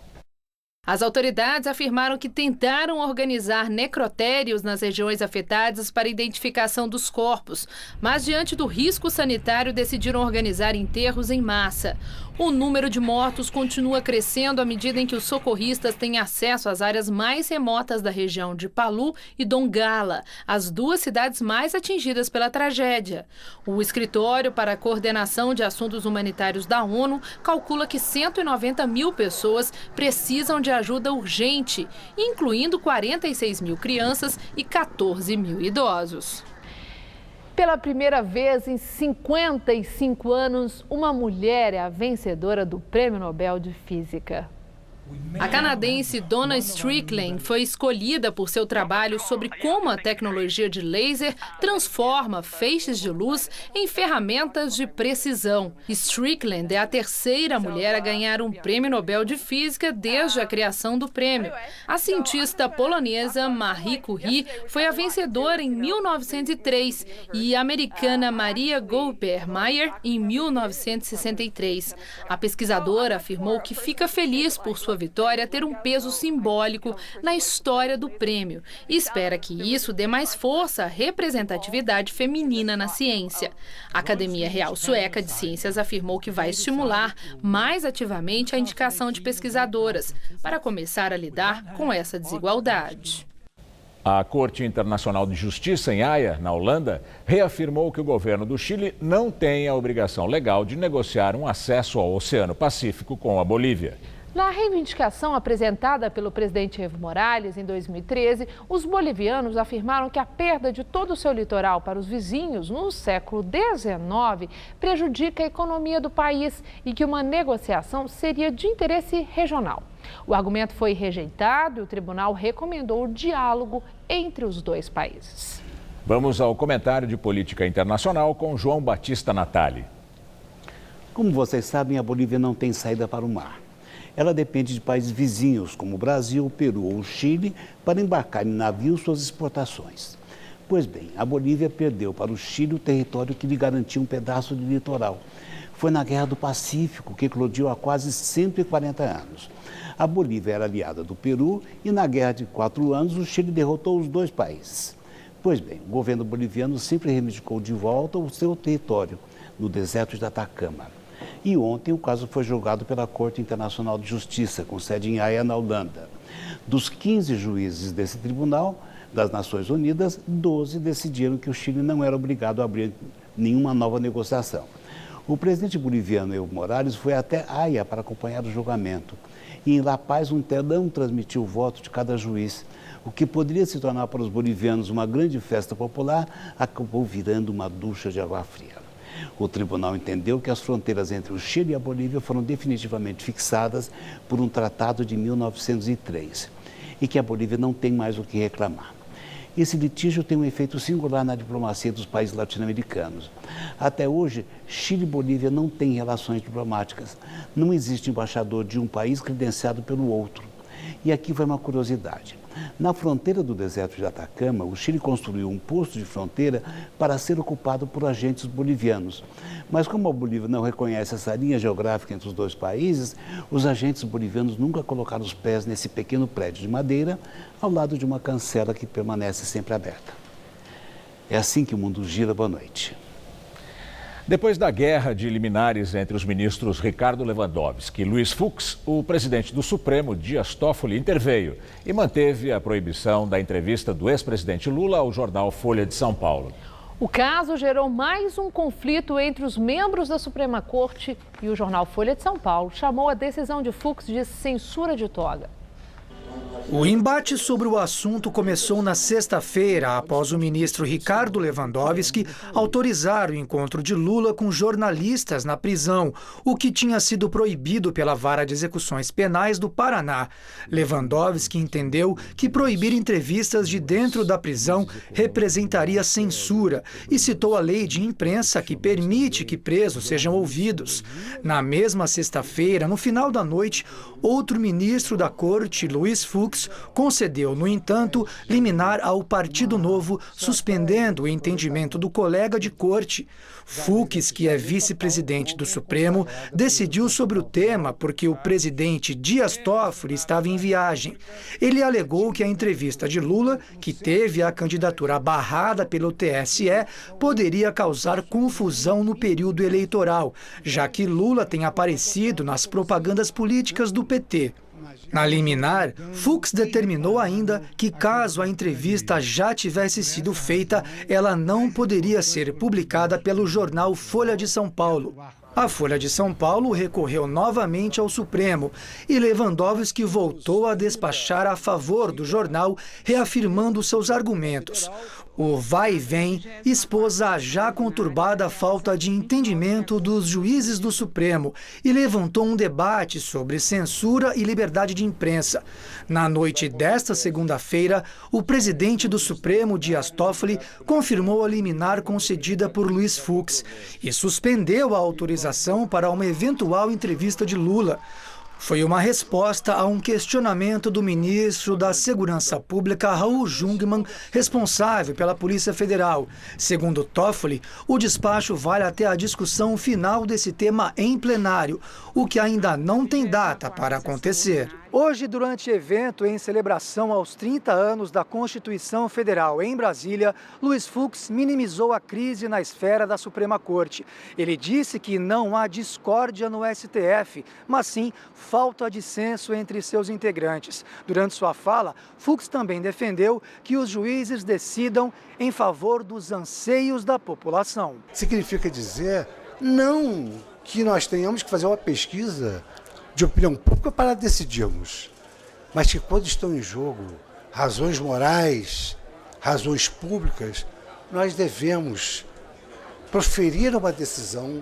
As autoridades afirmaram que tentaram organizar necrotérios nas regiões afetadas para identificação dos corpos, mas diante do risco sanitário decidiram organizar enterros em massa. O número de mortos continua crescendo à medida em que os socorristas têm acesso às áreas mais remotas da região de Palu e Donggala, as duas cidades mais atingidas pela tragédia. O Escritório para a Coordenação de Assuntos Humanitários da ONU calcula que 190 mil pessoas precisam de ajuda urgente, incluindo 46 mil crianças e 14 mil idosos. Pela primeira vez em 55 anos, uma mulher é a vencedora do Prêmio Nobel de Física. A canadense Donna Strickland foi escolhida por seu trabalho sobre como a tecnologia de laser transforma feixes de luz em ferramentas de precisão. Strickland é a terceira mulher a ganhar um Prêmio Nobel de Física desde a criação do prêmio. A cientista polonesa Marie Curie foi a vencedora em 1903 e a americana Maria Goldberg-Meyer em 1963. A pesquisadora afirmou que fica feliz por sua vitória ter um peso simbólico na história do prêmio e espera que isso dê mais força à representatividade feminina na ciência. A Academia Real Sueca de Ciências afirmou que vai estimular mais ativamente a indicação de pesquisadoras para começar a lidar com essa desigualdade. A Corte Internacional de Justiça em Haia, na Holanda, reafirmou que o governo do Chile não tem a obrigação legal de negociar um acesso ao Oceano Pacífico com a Bolívia. Na reivindicação apresentada pelo presidente Evo Morales em 2013, os bolivianos afirmaram que a perda de todo o seu litoral para os vizinhos no século XIX prejudica a economia do país e que uma negociação seria de interesse regional. O argumento foi rejeitado e o tribunal recomendou o diálogo entre os dois países. Vamos ao comentário de política internacional com João Batista Natali. Como vocês sabem, a Bolívia não tem saída para o mar. Ela depende de países vizinhos, como o Brasil, o Peru ou o Chile, para embarcar em navios suas exportações. Pois bem, a Bolívia perdeu para o Chile o território que lhe garantia um pedaço de litoral. Foi na Guerra do Pacífico, que eclodiu há quase 140 anos. A Bolívia era aliada do Peru e na Guerra de 4 anos o Chile derrotou os dois países. Pois bem, o governo boliviano sempre reivindicou de volta o seu território, no deserto de Atacama. E ontem o caso foi julgado pela Corte Internacional de Justiça, com sede em Haia, na Holanda. Dos 15 juízes desse tribunal das Nações Unidas, 12 decidiram que o Chile não era obrigado a abrir nenhuma nova negociação. O presidente boliviano Evo Morales foi até Haia para acompanhar o julgamento. E em La Paz, um telão transmitiu o voto de cada juiz. O que poderia se tornar para os bolivianos uma grande festa popular, acabou virando uma ducha de água fria. O tribunal entendeu que as fronteiras entre o Chile e a Bolívia foram definitivamente fixadas por um tratado de 1903 e que a Bolívia não tem mais o que reclamar. Esse litígio tem um efeito singular na diplomacia dos países latino-americanos. Até hoje, Chile e Bolívia não têm relações diplomáticas. Não existe embaixador de um país credenciado pelo outro. E aqui vai uma curiosidade. Na fronteira do deserto de Atacama, o Chile construiu um posto de fronteira para ser ocupado por agentes bolivianos. Mas como a Bolívia não reconhece essa linha geográfica entre os dois países, os agentes bolivianos nunca colocaram os pés nesse pequeno prédio de madeira, ao lado de uma cancela que permanece sempre aberta. É assim que o mundo gira. Boa noite. Depois da guerra de liminares entre os ministros Ricardo Lewandowski e Luiz Fux, o presidente do Supremo, Dias Toffoli, interveio e manteve a proibição da entrevista do ex-presidente Lula ao jornal Folha de São Paulo. O caso gerou mais um conflito entre os membros da Suprema Corte e o jornal Folha de São Paulo chamou a decisão de Fux de censura de toga. O embate sobre o assunto começou na sexta-feira, após o ministro Ricardo Lewandowski autorizar o encontro de Lula com jornalistas na prisão, o que tinha sido proibido pela Vara de Execuções Penais do Paraná. Lewandowski entendeu que proibir entrevistas de dentro da prisão representaria censura e citou a lei de imprensa que permite que presos sejam ouvidos. Na mesma sexta-feira, no final da noite, outro ministro da Corte, Luiz Fux, concedeu, no entanto, liminar ao Partido Novo, suspendendo o entendimento do colega de corte. Fux, que é vice-presidente do Supremo, decidiu sobre o tema porque o presidente Dias Toffoli estava em viagem. Ele alegou que a entrevista de Lula, que teve a candidatura barrada pelo TSE, poderia causar confusão no período eleitoral, já que Lula tem aparecido nas propagandas políticas do PT. Na liminar, Fux determinou ainda que, caso a entrevista já tivesse sido feita, ela não poderia ser publicada pelo jornal Folha de São Paulo. A Folha de São Paulo recorreu novamente ao Supremo e Lewandowski voltou a despachar a favor do jornal, reafirmando seus argumentos. O vai e vem expôs a já conturbada falta de entendimento dos juízes do Supremo e levantou um debate sobre censura e liberdade de imprensa. Na noite desta segunda-feira, o presidente do Supremo, Dias Toffoli, confirmou a liminar concedida por Luiz Fux e suspendeu a autorização para uma eventual entrevista de Lula. Foi uma resposta a um questionamento do ministro da Segurança Pública, Raul Jungmann, responsável pela Polícia Federal. Segundo Toffoli, o despacho vale até a discussão final desse tema em plenário, o que ainda não tem data para acontecer. Hoje, durante evento em celebração aos 30 anos da Constituição Federal em Brasília, Luiz Fux minimizou a crise na esfera da Suprema Corte. Ele disse que não há discórdia no STF, mas sim falta de senso entre seus integrantes. Durante sua fala, Fux também defendeu que os juízes decidam em favor dos anseios da população. Significa dizer não que nós tenhamos que fazer uma pesquisa de opinião pública para decidirmos, mas que quando estão em jogo razões morais, razões públicas, nós devemos proferir uma decisão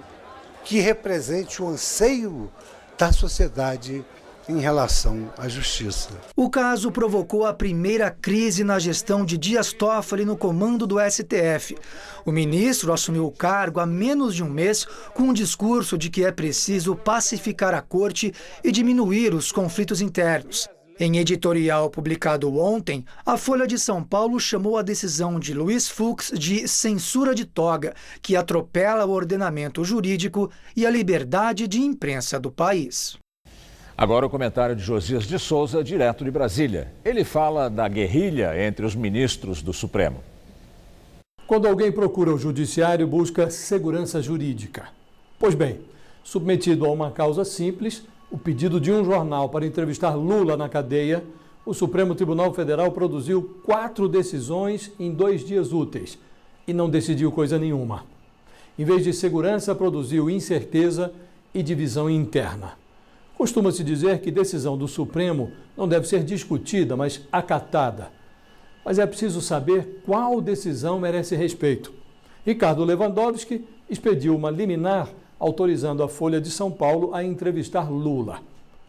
que represente o anseio da sociedade em relação à justiça. O caso provocou a primeira crise na gestão de Dias Toffoli no comando do STF. O ministro assumiu o cargo há menos de um mês com um discurso de que é preciso pacificar a corte e diminuir os conflitos internos. Em editorial publicado ontem, a Folha de São Paulo chamou a decisão de Luiz Fux de censura de toga, que atropela o ordenamento jurídico e a liberdade de imprensa do país. Agora o comentário de Josias de Souza, direto de Brasília. Ele fala da guerrilha entre os ministros do Supremo. Quando alguém procura o judiciário, busca segurança jurídica. Pois bem, submetido a uma causa simples, o pedido de um jornal para entrevistar Lula na cadeia, o Supremo Tribunal Federal produziu 4 decisões em 2 dias úteis e não decidiu coisa nenhuma. Em vez de segurança, produziu incerteza e divisão interna. Costuma-se dizer que decisão do Supremo não deve ser discutida, mas acatada. Mas é preciso saber qual decisão merece respeito. Ricardo Lewandowski expediu uma liminar autorizando a Folha de São Paulo a entrevistar Lula.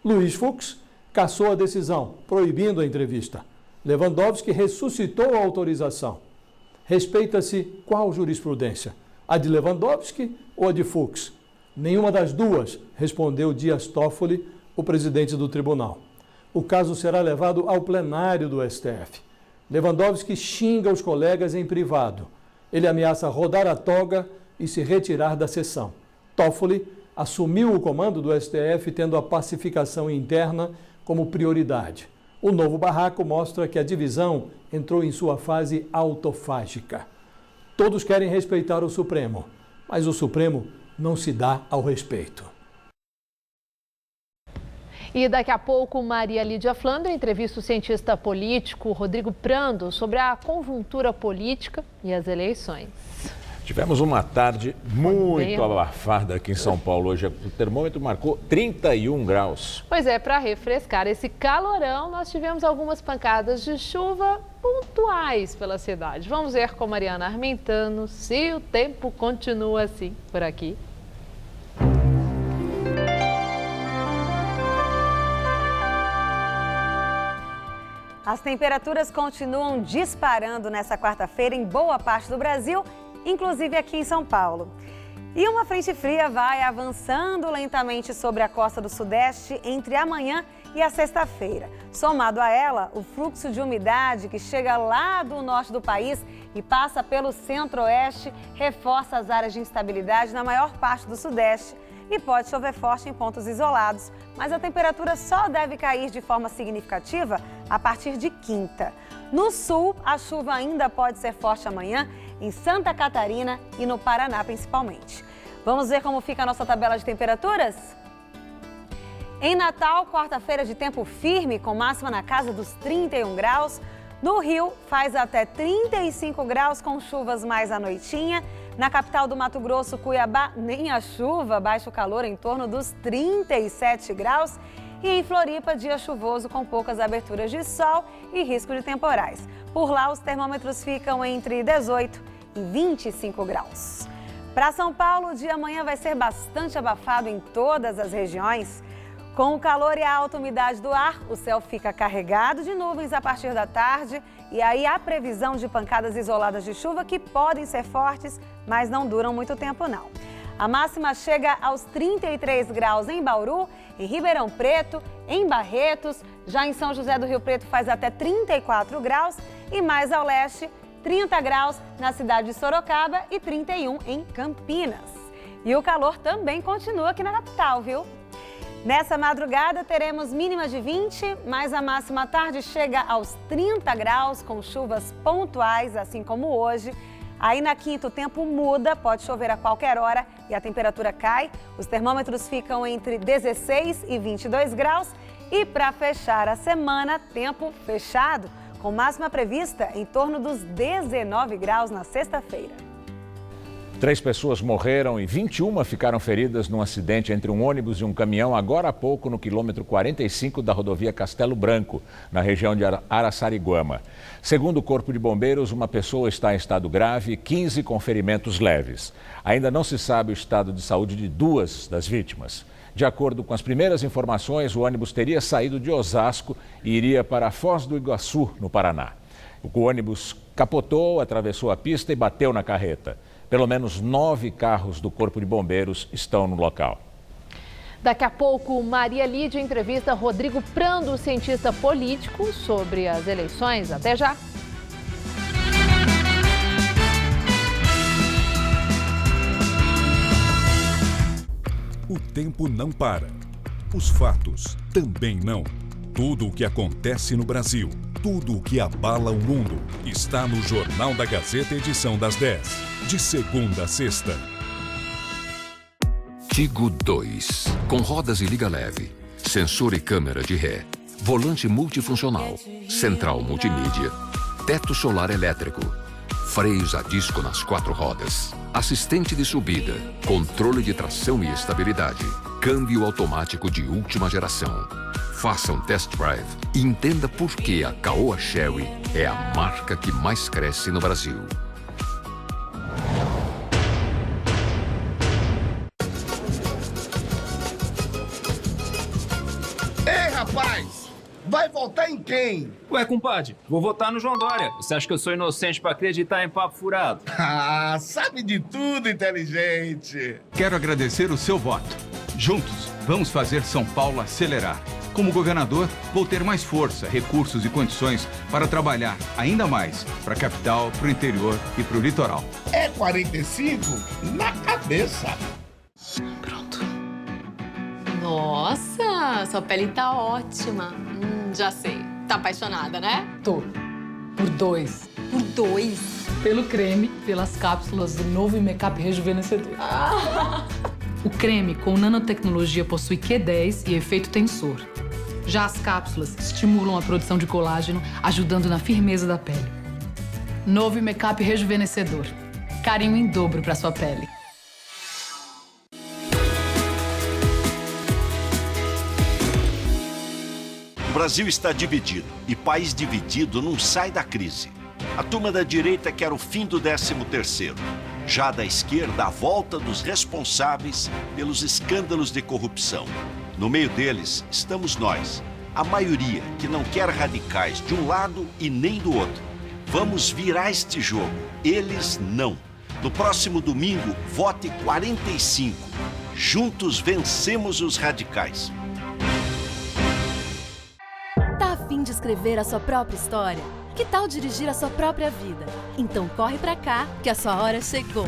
Luiz Fux cassou a decisão, proibindo a entrevista. Lewandowski ressuscitou a autorização. Respeita-se qual jurisprudência? A de Lewandowski ou a de Fux? Nenhuma das duas, respondeu Dias Toffoli, o presidente do tribunal. O caso será levado ao plenário do STF. Lewandowski xinga os colegas em privado. Ele ameaça rodar a toga e se retirar da sessão. Toffoli assumiu o comando do STF, tendo a pacificação interna como prioridade. O novo barraco mostra que a divisão entrou em sua fase autofágica. Todos querem respeitar o Supremo, mas o Supremo não se dá ao respeito. E daqui a pouco, Maria Lídia Flandre entrevista o cientista político Rodrigo Prando sobre a conjuntura política e as eleições. Tivemos uma tarde muito abafada aqui em São Paulo hoje. O termômetro marcou 31 graus. Pois é, para refrescar esse calorão, nós tivemos algumas pancadas de chuva pontuais pela cidade. Vamos ver com Mariana Armentano se o tempo continua assim por aqui. As temperaturas continuam disparando nessa quarta-feira em boa parte do Brasil, inclusive aqui em São Paulo. E uma frente fria vai avançando lentamente sobre a costa do Sudeste entre amanhã e a sexta-feira. Somado a ela, o fluxo de umidade que chega lá do norte do país e passa pelo centro-oeste reforça as áreas de instabilidade na maior parte do Sudeste e pode chover forte em pontos isolados, mas a temperatura só deve cair de forma significativa a partir de quinta. No sul, a chuva ainda pode ser forte amanhã, em Santa Catarina e no Paraná principalmente. Vamos ver como fica a nossa tabela de temperaturas? Em Natal, quarta-feira de tempo firme, com máxima na casa dos 31 graus. No Rio, faz até 35 graus com chuvas mais à noitinha. Na capital do Mato Grosso, Cuiabá, nem a chuva, baixa o calor em torno dos 37 graus. E em Floripa, dia chuvoso com poucas aberturas de sol e risco de temporais. Por lá, os termômetros ficam entre 18 e 25 graus. Para São Paulo, o dia amanhã vai ser bastante abafado em todas as regiões. Com o calor e a alta umidade do ar, o céu fica carregado de nuvens a partir da tarde. E aí há previsão de pancadas isoladas de chuva que podem ser fortes, mas não duram muito tempo não. A máxima chega aos 33 graus em Bauru, em Ribeirão Preto, em Barretos. Já em São José do Rio Preto faz até 34 graus e mais ao leste, 30 graus na cidade de Sorocaba e 31 em Campinas. E o calor também continua aqui na capital, viu? Nessa madrugada teremos mínimas de 20, mas a máxima à tarde chega aos 30 graus com chuvas pontuais, assim como hoje. Aí na quinta o tempo muda, pode chover a qualquer hora e a temperatura cai. Os termômetros ficam entre 16 e 22 graus. E para fechar a semana, tempo fechado, com máxima prevista em torno dos 19 graus na sexta-feira. 3 pessoas morreram e 21 ficaram feridas num acidente entre um ônibus e um caminhão agora há pouco no quilômetro 45 da rodovia Castelo Branco, na região de Araçariguama. Segundo o Corpo de Bombeiros, uma pessoa está em estado grave e 15 com ferimentos leves. Ainda não se sabe o estado de saúde de 2 das vítimas. De acordo com as primeiras informações, o ônibus teria saído de Osasco e iria para a Foz do Iguaçu, no Paraná. O ônibus capotou, atravessou a pista e bateu na carreta. Pelo menos 9 carros do Corpo de Bombeiros estão no local. Daqui a pouco, Maria Lídia entrevista Rodrigo Prando, cientista político, sobre as eleições. Até já! O tempo não para. Os fatos também não. Tudo o que acontece no Brasil, tudo o que abala o mundo, está no Jornal da Gazeta, edição das 10. De segunda a sexta. Tigo 2. Com rodas e liga leve, sensor e câmera de ré, volante multifuncional, central multimídia, teto solar elétrico, freios a disco nas 4 rodas, assistente de subida, controle de tração e estabilidade, câmbio automático de última geração. Faça um test drive e entenda por que a Caoa Chery é a marca que mais cresce no Brasil. Rapaz, vai votar em quem? Ué, compadre, vou votar no João Dória. Você acha que eu sou inocente pra acreditar em papo furado? Ah, sabe de tudo, inteligente. Quero agradecer o seu voto. Juntos, vamos fazer São Paulo acelerar. Como governador, vou ter mais força, recursos e condições para trabalhar ainda mais para a capital, para o interior e para o litoral. É 45 na cabeça. Pronto. Nossa, sua pele tá ótima. Já sei. Tá apaixonada, né? Tô. Por 2. Por 2? Pelo creme, pelas cápsulas do novo Make-up Rejuvenescedor. O creme com nanotecnologia possui Q10 e efeito tensor. Já as cápsulas estimulam a produção de colágeno, ajudando na firmeza da pele. Novo Make-up Rejuvenescedor. Carinho em dobro para sua pele. O Brasil está dividido e país dividido não sai da crise. A turma da direita quer o fim do 13º. Já da esquerda, a volta dos responsáveis pelos escândalos de corrupção. No meio deles, estamos nós, a maioria que não quer radicais de um lado e nem do outro. Vamos virar este jogo, eles não. No próximo domingo, vote 45. Juntos vencemos os radicais. Tá a fim de escrever a sua própria história? Que tal dirigir a sua própria vida? Então corre pra cá, que a sua hora chegou.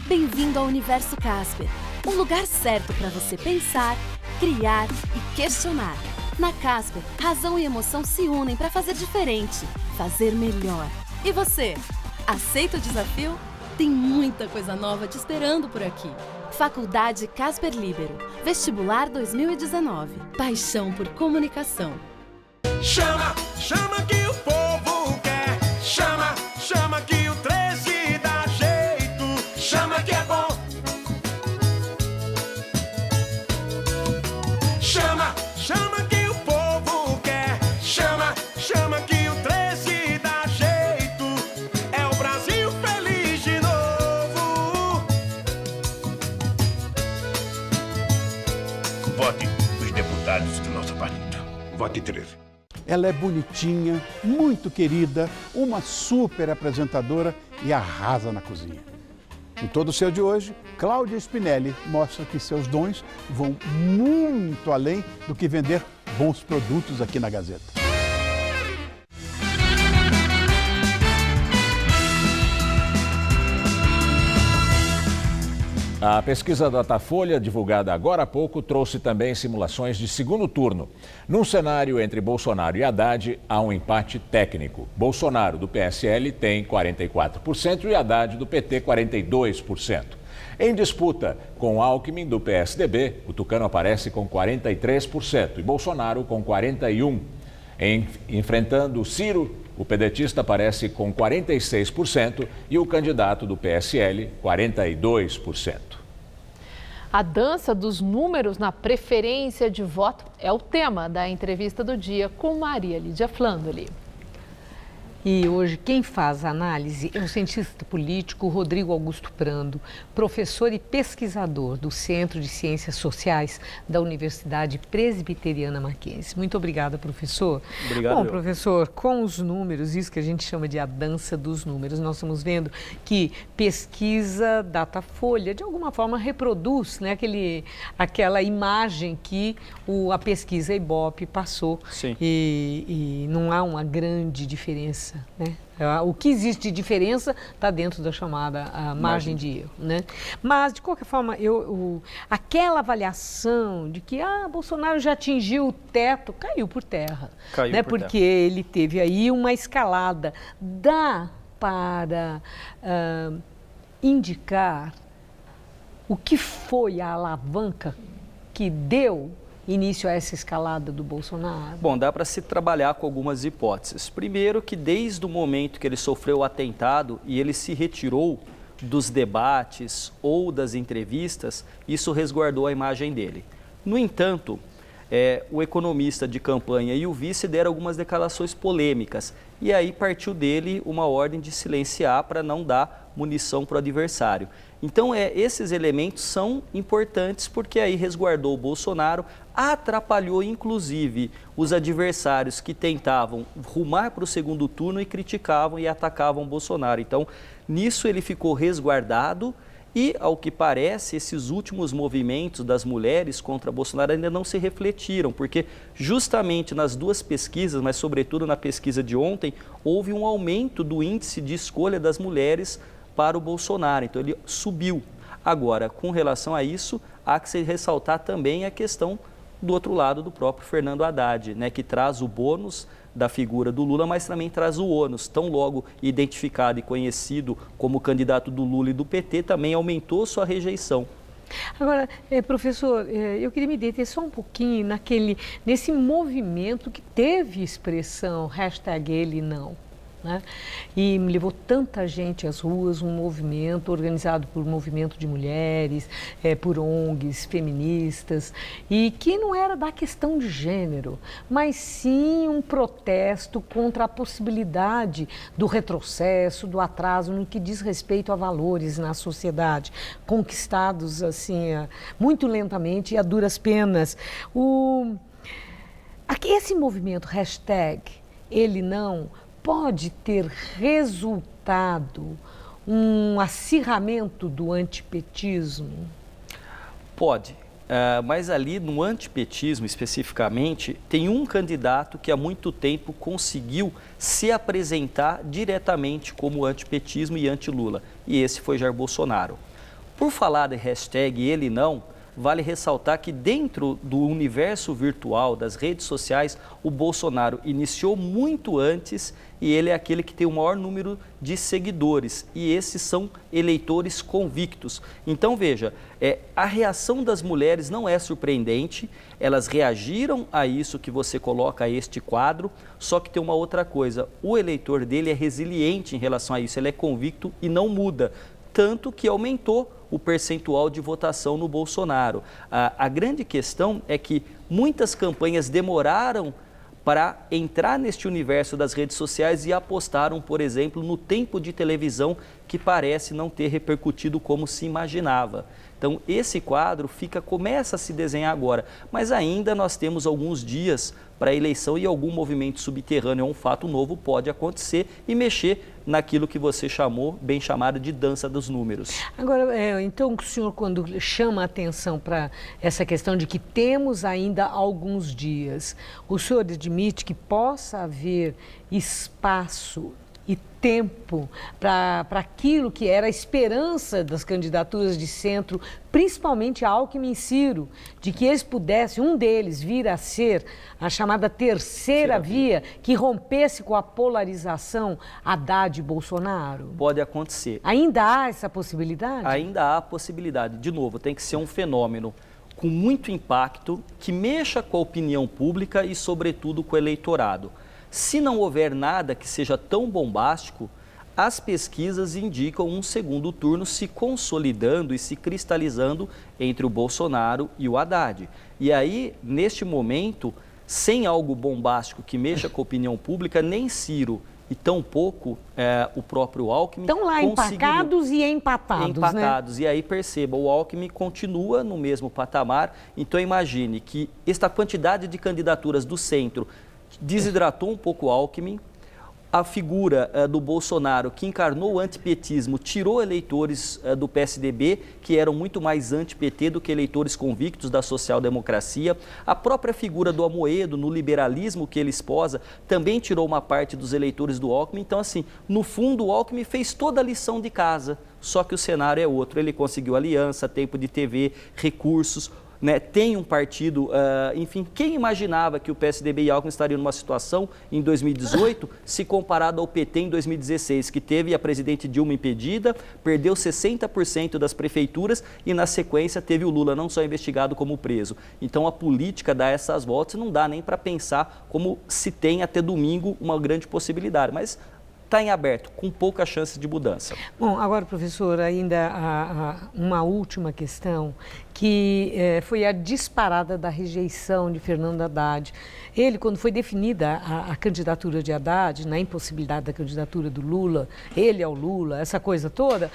Bem-vindo ao Universo Casper, um lugar certo para você pensar, criar e questionar. Na Casper, razão e emoção se unem para fazer diferente, fazer melhor. E você, aceita o desafio? Tem muita coisa nova te esperando por aqui. Faculdade Casper Líbero, Vestibular 2019. Paixão por comunicação. Chama, chama que o povo quer. Chama, chama que o 13 dá jeito. Chama que é bom. Chama, chama que o povo quer. Chama, chama que o 13 dá jeito. É o Brasil feliz de novo. Vote os deputados do nosso partido. Vote 13. Ela é bonitinha, muito querida, uma super apresentadora e arrasa na cozinha. No Todo Seu de hoje, Cláudia Spinelli mostra que seus dons vão muito além do que vender bons produtos aqui na Gazeta. A pesquisa Datafolha, divulgada agora há pouco, trouxe também simulações de segundo turno. Num cenário entre Bolsonaro e Haddad, há um empate técnico. Bolsonaro, do PSL, tem 44% e Haddad, do PT, 42%. Em disputa com Alckmin, do PSDB, o tucano aparece com 43% e Bolsonaro com 41%. Enfrentando Ciro, o pedetista aparece com 46% e o candidato do PSL, 42%. A dança dos números na preferência de voto é o tema da entrevista do dia com Maria Lídia Flandoli. E hoje quem faz a análise é o cientista político Rodrigo Augusto Prando, professor e pesquisador do Centro de Ciências Sociais da Universidade Presbiteriana Mackenzie. Muito obrigada, professor. Obrigado. Bom, professor, com os números, isso que a gente chama de a dança dos números, nós estamos vendo que pesquisa Datafolha, de alguma forma, reproduz, né, aquela imagem que a pesquisa Ibope passou. Sim. E não há uma grande diferença. Né? O que existe de diferença está dentro da chamada margem de erro. Né? Mas, de qualquer forma, aquela avaliação de que Bolsonaro já atingiu o teto, caiu por terra. Né? Porque ele teve aí uma escalada. Dá para indicar o que foi a alavanca que deu início a essa escalada do Bolsonaro? Bom, dá para se trabalhar com algumas hipóteses. Primeiro, que desde o momento que ele sofreu o atentado e ele se retirou dos debates ou das entrevistas, isso resguardou a imagem dele. No entanto, o economista de campanha e o vice deram algumas declarações polêmicas. E aí partiu dele uma ordem de silenciar para não dar munição para o adversário. Então, esses elementos são importantes porque aí resguardou o Bolsonaro, atrapalhou inclusive os adversários que tentavam rumar para o segundo turno e criticavam e atacavam o Bolsonaro. Então, nisso ele ficou resguardado. E, ao que parece, esses últimos movimentos das mulheres contra Bolsonaro ainda não se refletiram, porque justamente nas duas pesquisas, mas sobretudo na pesquisa de ontem, houve um aumento do índice de escolha das mulheres para o Bolsonaro. Então, ele subiu. Agora, com relação a isso, há que se ressaltar também a questão do outro lado do próprio Fernando Haddad, né, que traz o bônus da figura do Lula, mas também traz o ônus, tão logo identificado e conhecido como candidato do Lula e do PT, também aumentou sua rejeição. Agora, professor, eu queria me deter só um pouquinho nesse movimento que teve expressão, #EleNão. Né? E me levou tanta gente às ruas, um movimento organizado por um movimento de mulheres, por ONGs feministas, e que não era da questão de gênero, mas sim um protesto contra a possibilidade do retrocesso, do atraso no que diz respeito a valores na sociedade, conquistados assim muito lentamente e a duras penas. Esse movimento #EleNão pode ter resultado um acirramento do antipetismo? Pode, mas ali no antipetismo especificamente, tem um candidato que há muito tempo conseguiu se apresentar diretamente como antipetismo e anti-Lula, e esse foi Jair Bolsonaro. Por falar de #EleNão, vale ressaltar que dentro do universo virtual das redes sociais, o Bolsonaro iniciou muito antes e ele é aquele que tem o maior número de seguidores. E esses são eleitores convictos. Então, veja, a reação das mulheres não é surpreendente, elas reagiram a isso que você coloca a este quadro, só que tem uma outra coisa, o eleitor dele é resiliente em relação a isso, ele é convicto e não muda. Tanto que aumentou o percentual de votação no Bolsonaro. A grande questão é que muitas campanhas demoraram para entrar neste universo das redes sociais e apostaram, por exemplo, no tempo de televisão que parece não ter repercutido como se imaginava. Então, esse quadro começa a se desenhar agora, mas ainda nós temos alguns dias para a eleição e algum movimento subterrâneo, um fato novo pode acontecer e mexer naquilo que você chamou, bem chamado, de dança dos números. Agora, então, o senhor, quando chama a atenção para essa questão de que temos ainda alguns dias, o senhor admite que possa haver espaço e tempo para aquilo que era a esperança das candidaturas de centro, principalmente Alckmin e Ciro, de que eles pudessem, um deles, vir a ser a chamada terceira via, que rompesse com a polarização Haddad e Bolsonaro? Pode acontecer. Ainda há essa possibilidade? Ainda há possibilidade. De novo, tem que ser um fenômeno com muito impacto, que mexa com a opinião pública e, sobretudo, com o eleitorado. Se não houver nada que seja tão bombástico, as pesquisas indicam um segundo turno se consolidando e se cristalizando entre o Bolsonaro e o Haddad. E aí, neste momento, sem algo bombástico que mexa com a opinião pública, nem Ciro e tampouco o próprio Alckmin... Estão lá empacados e empatados, empatados, né? E aí perceba, o Alckmin continua no mesmo patamar. Então imagine que esta quantidade de candidaturas do centro desidratou um pouco o Alckmin. A figura do Bolsonaro, que encarnou o antipetismo, tirou eleitores do PSDB, que eram muito mais anti-PT do que eleitores convictos da social-democracia. A própria figura do Amoedo, no liberalismo que ele esposa, também tirou uma parte dos eleitores do Alckmin. Então, assim, no fundo, o Alckmin fez toda a lição de casa, só que o cenário é outro. Ele conseguiu aliança, tempo de TV, recursos, né, tem um partido, enfim, quem imaginava que o PSDB e Alckmin estariam numa situação em 2018, se comparado ao PT em 2016, que teve a presidente Dilma impedida, perdeu 60% das prefeituras e, na sequência, teve o Lula não só investigado como preso. Então, a política dá essas voltas e não dá nem para pensar como se tem até domingo uma grande possibilidade, mas está em aberto, com pouca chance de mudança. Bom, agora, professor, ainda uma última questão que foi a disparada da rejeição de Fernando Haddad. Ele, quando foi definida a candidatura de Haddad, na impossibilidade da candidatura do Lula, ele ao Lula, essa coisa toda,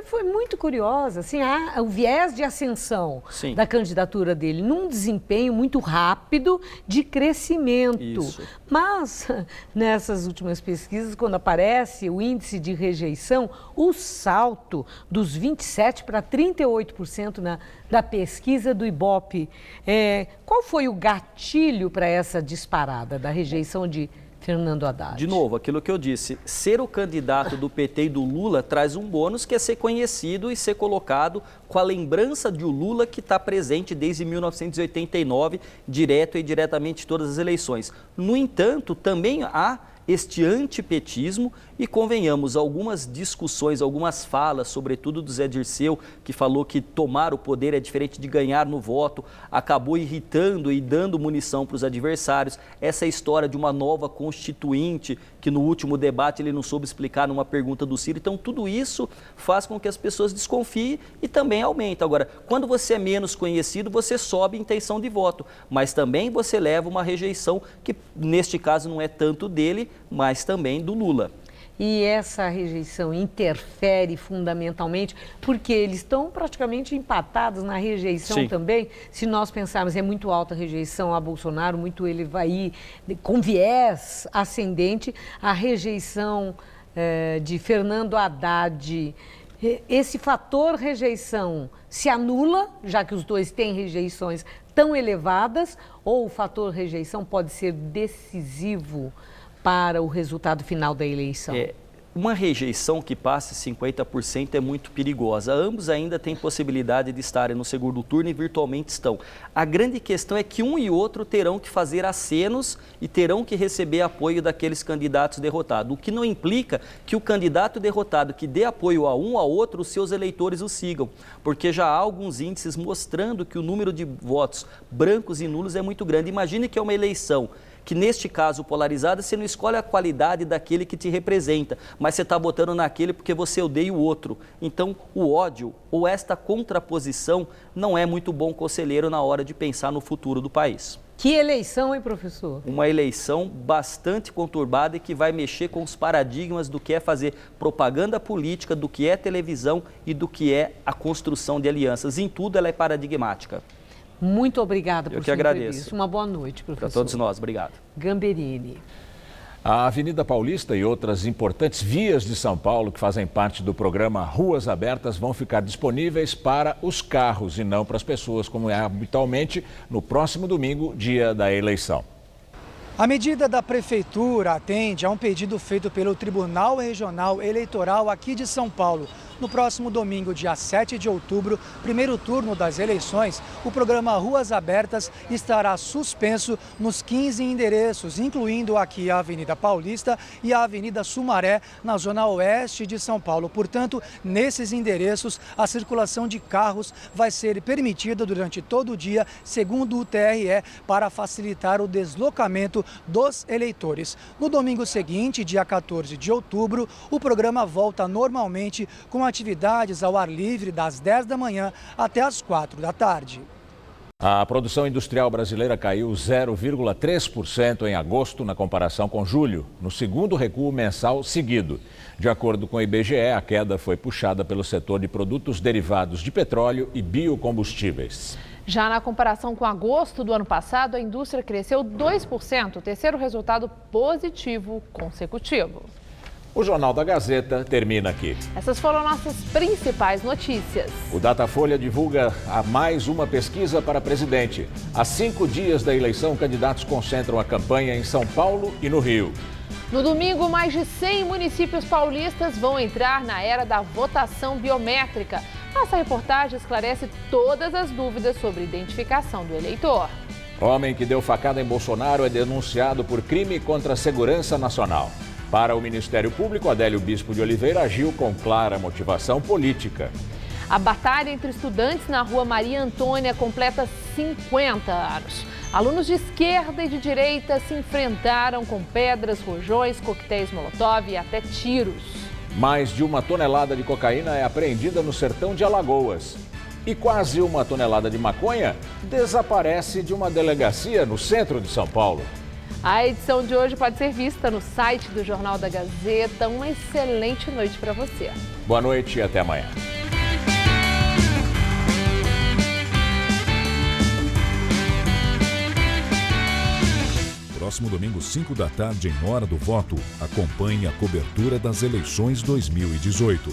foi muito curiosa, assim, o viés de ascensão da candidatura dele, num desempenho muito rápido de crescimento. Isso. Mas, nessas últimas pesquisas, quando aparece o índice de rejeição, o salto dos 27% para 38% da pesquisa do Ibope. Qual foi o gatilho para essa disparada da rejeição de Fernando Haddad? De novo, aquilo que eu disse, ser o candidato do PT e do Lula traz um bônus que é ser conhecido e ser colocado com a lembrança de o Lula que está presente desde 1989, direto e diretamente em todas as eleições. No entanto, também há este antipetismo e, convenhamos, algumas discussões, algumas falas, sobretudo do Zé Dirceu, que falou que tomar o poder é diferente de ganhar no voto, acabou irritando e dando munição para os adversários. Essa história de uma nova constituinte, que no último debate ele não soube explicar numa pergunta do Ciro. Então, tudo isso faz com que as pessoas desconfiem e também aumenta. Agora, quando você é menos conhecido, você sobe a intenção de voto, mas também você leva uma rejeição que, neste caso, não é tanto dele, mas também do Lula. E essa rejeição interfere fundamentalmente, porque eles estão praticamente empatados na rejeição também. Se nós pensarmos, é muito alta a rejeição a Bolsonaro, muito ele vai ir com viés ascendente, a rejeição de Fernando Haddad. Esse fator rejeição se anula, já que os dois têm rejeições tão elevadas, ou o fator rejeição pode ser decisivo para o resultado final da eleição? Uma rejeição que passe 50% é muito perigosa. Ambos ainda têm possibilidade de estarem no segundo turno e virtualmente estão. A grande questão é que um e outro terão que fazer acenos e terão que receber apoio daqueles candidatos derrotados, o que não implica que o candidato derrotado que dê apoio a um ao outro, os seus eleitores o sigam, porque já há alguns índices mostrando que o número de votos brancos e nulos é muito grande. Imagine que é uma eleição que, neste caso, polarizada, você não escolhe a qualidade daquele que te representa, mas você está votando naquele porque você odeia o outro. Então, o ódio ou esta contraposição não é muito bom conselheiro na hora de pensar no futuro do país. Que eleição, hein, professor? Uma eleição bastante conturbada e que vai mexer com os paradigmas do que é fazer propaganda política, do que é televisão e do que é a construção de alianças. Em tudo, ela é paradigmática. Muito obrigada por sua entrevista. Entrevista. Uma boa noite, professor. Para todos nós, obrigado. Gamberini. A Avenida Paulista e outras importantes vias de São Paulo que fazem parte do programa Ruas Abertas vão ficar disponíveis para os carros e não para as pessoas, como é habitualmente no próximo domingo, dia da eleição. A medida da Prefeitura atende a um pedido feito pelo Tribunal Regional Eleitoral aqui de São Paulo. No próximo domingo, dia 7 de outubro, primeiro turno das eleições, o programa Ruas Abertas estará suspenso nos 15 endereços, incluindo aqui a Avenida Paulista e a Avenida Sumaré, na zona oeste de São Paulo. Portanto, nesses endereços, a circulação de carros vai ser permitida durante todo o dia, segundo o TRE, para facilitar o deslocamento dos eleitores. No domingo seguinte, dia 14 de outubro, o programa volta normalmente com atividades ao ar livre das 10 da manhã até as 4 da tarde. A produção industrial brasileira caiu 0,3% em agosto na comparação com julho, no segundo recuo mensal seguido. De acordo com o IBGE, a queda foi puxada pelo setor de produtos derivados de petróleo e biocombustíveis. Já na comparação com agosto do ano passado, a indústria cresceu 2%, o terceiro resultado positivo consecutivo. O Jornal da Gazeta termina aqui. Essas foram nossas principais notícias. O Datafolha divulga mais uma pesquisa para presidente. Há 5 dias da eleição, candidatos concentram a campanha em São Paulo e no Rio. No domingo, mais de 100 municípios paulistas vão entrar na era da votação biométrica. Nossa reportagem esclarece todas as dúvidas sobre identificação do eleitor. Homem que deu facada em Bolsonaro é denunciado por crime contra a segurança nacional. Para o Ministério Público, Adélio Bispo de Oliveira agiu com clara motivação política. A batalha entre estudantes na rua Maria Antônia completa 50 anos. Alunos de esquerda e de direita se enfrentaram com pedras, rojões, coquetéis molotov e até tiros. Mais de 1 tonelada de cocaína é apreendida no sertão de Alagoas. E quase 1 tonelada de maconha desaparece de uma delegacia no centro de São Paulo. A edição de hoje pode ser vista no site do Jornal da Gazeta. Uma excelente noite para você. Boa noite e até amanhã. Próximo domingo, 5 da tarde, em Hora do Voto, acompanhe a cobertura das eleições 2018.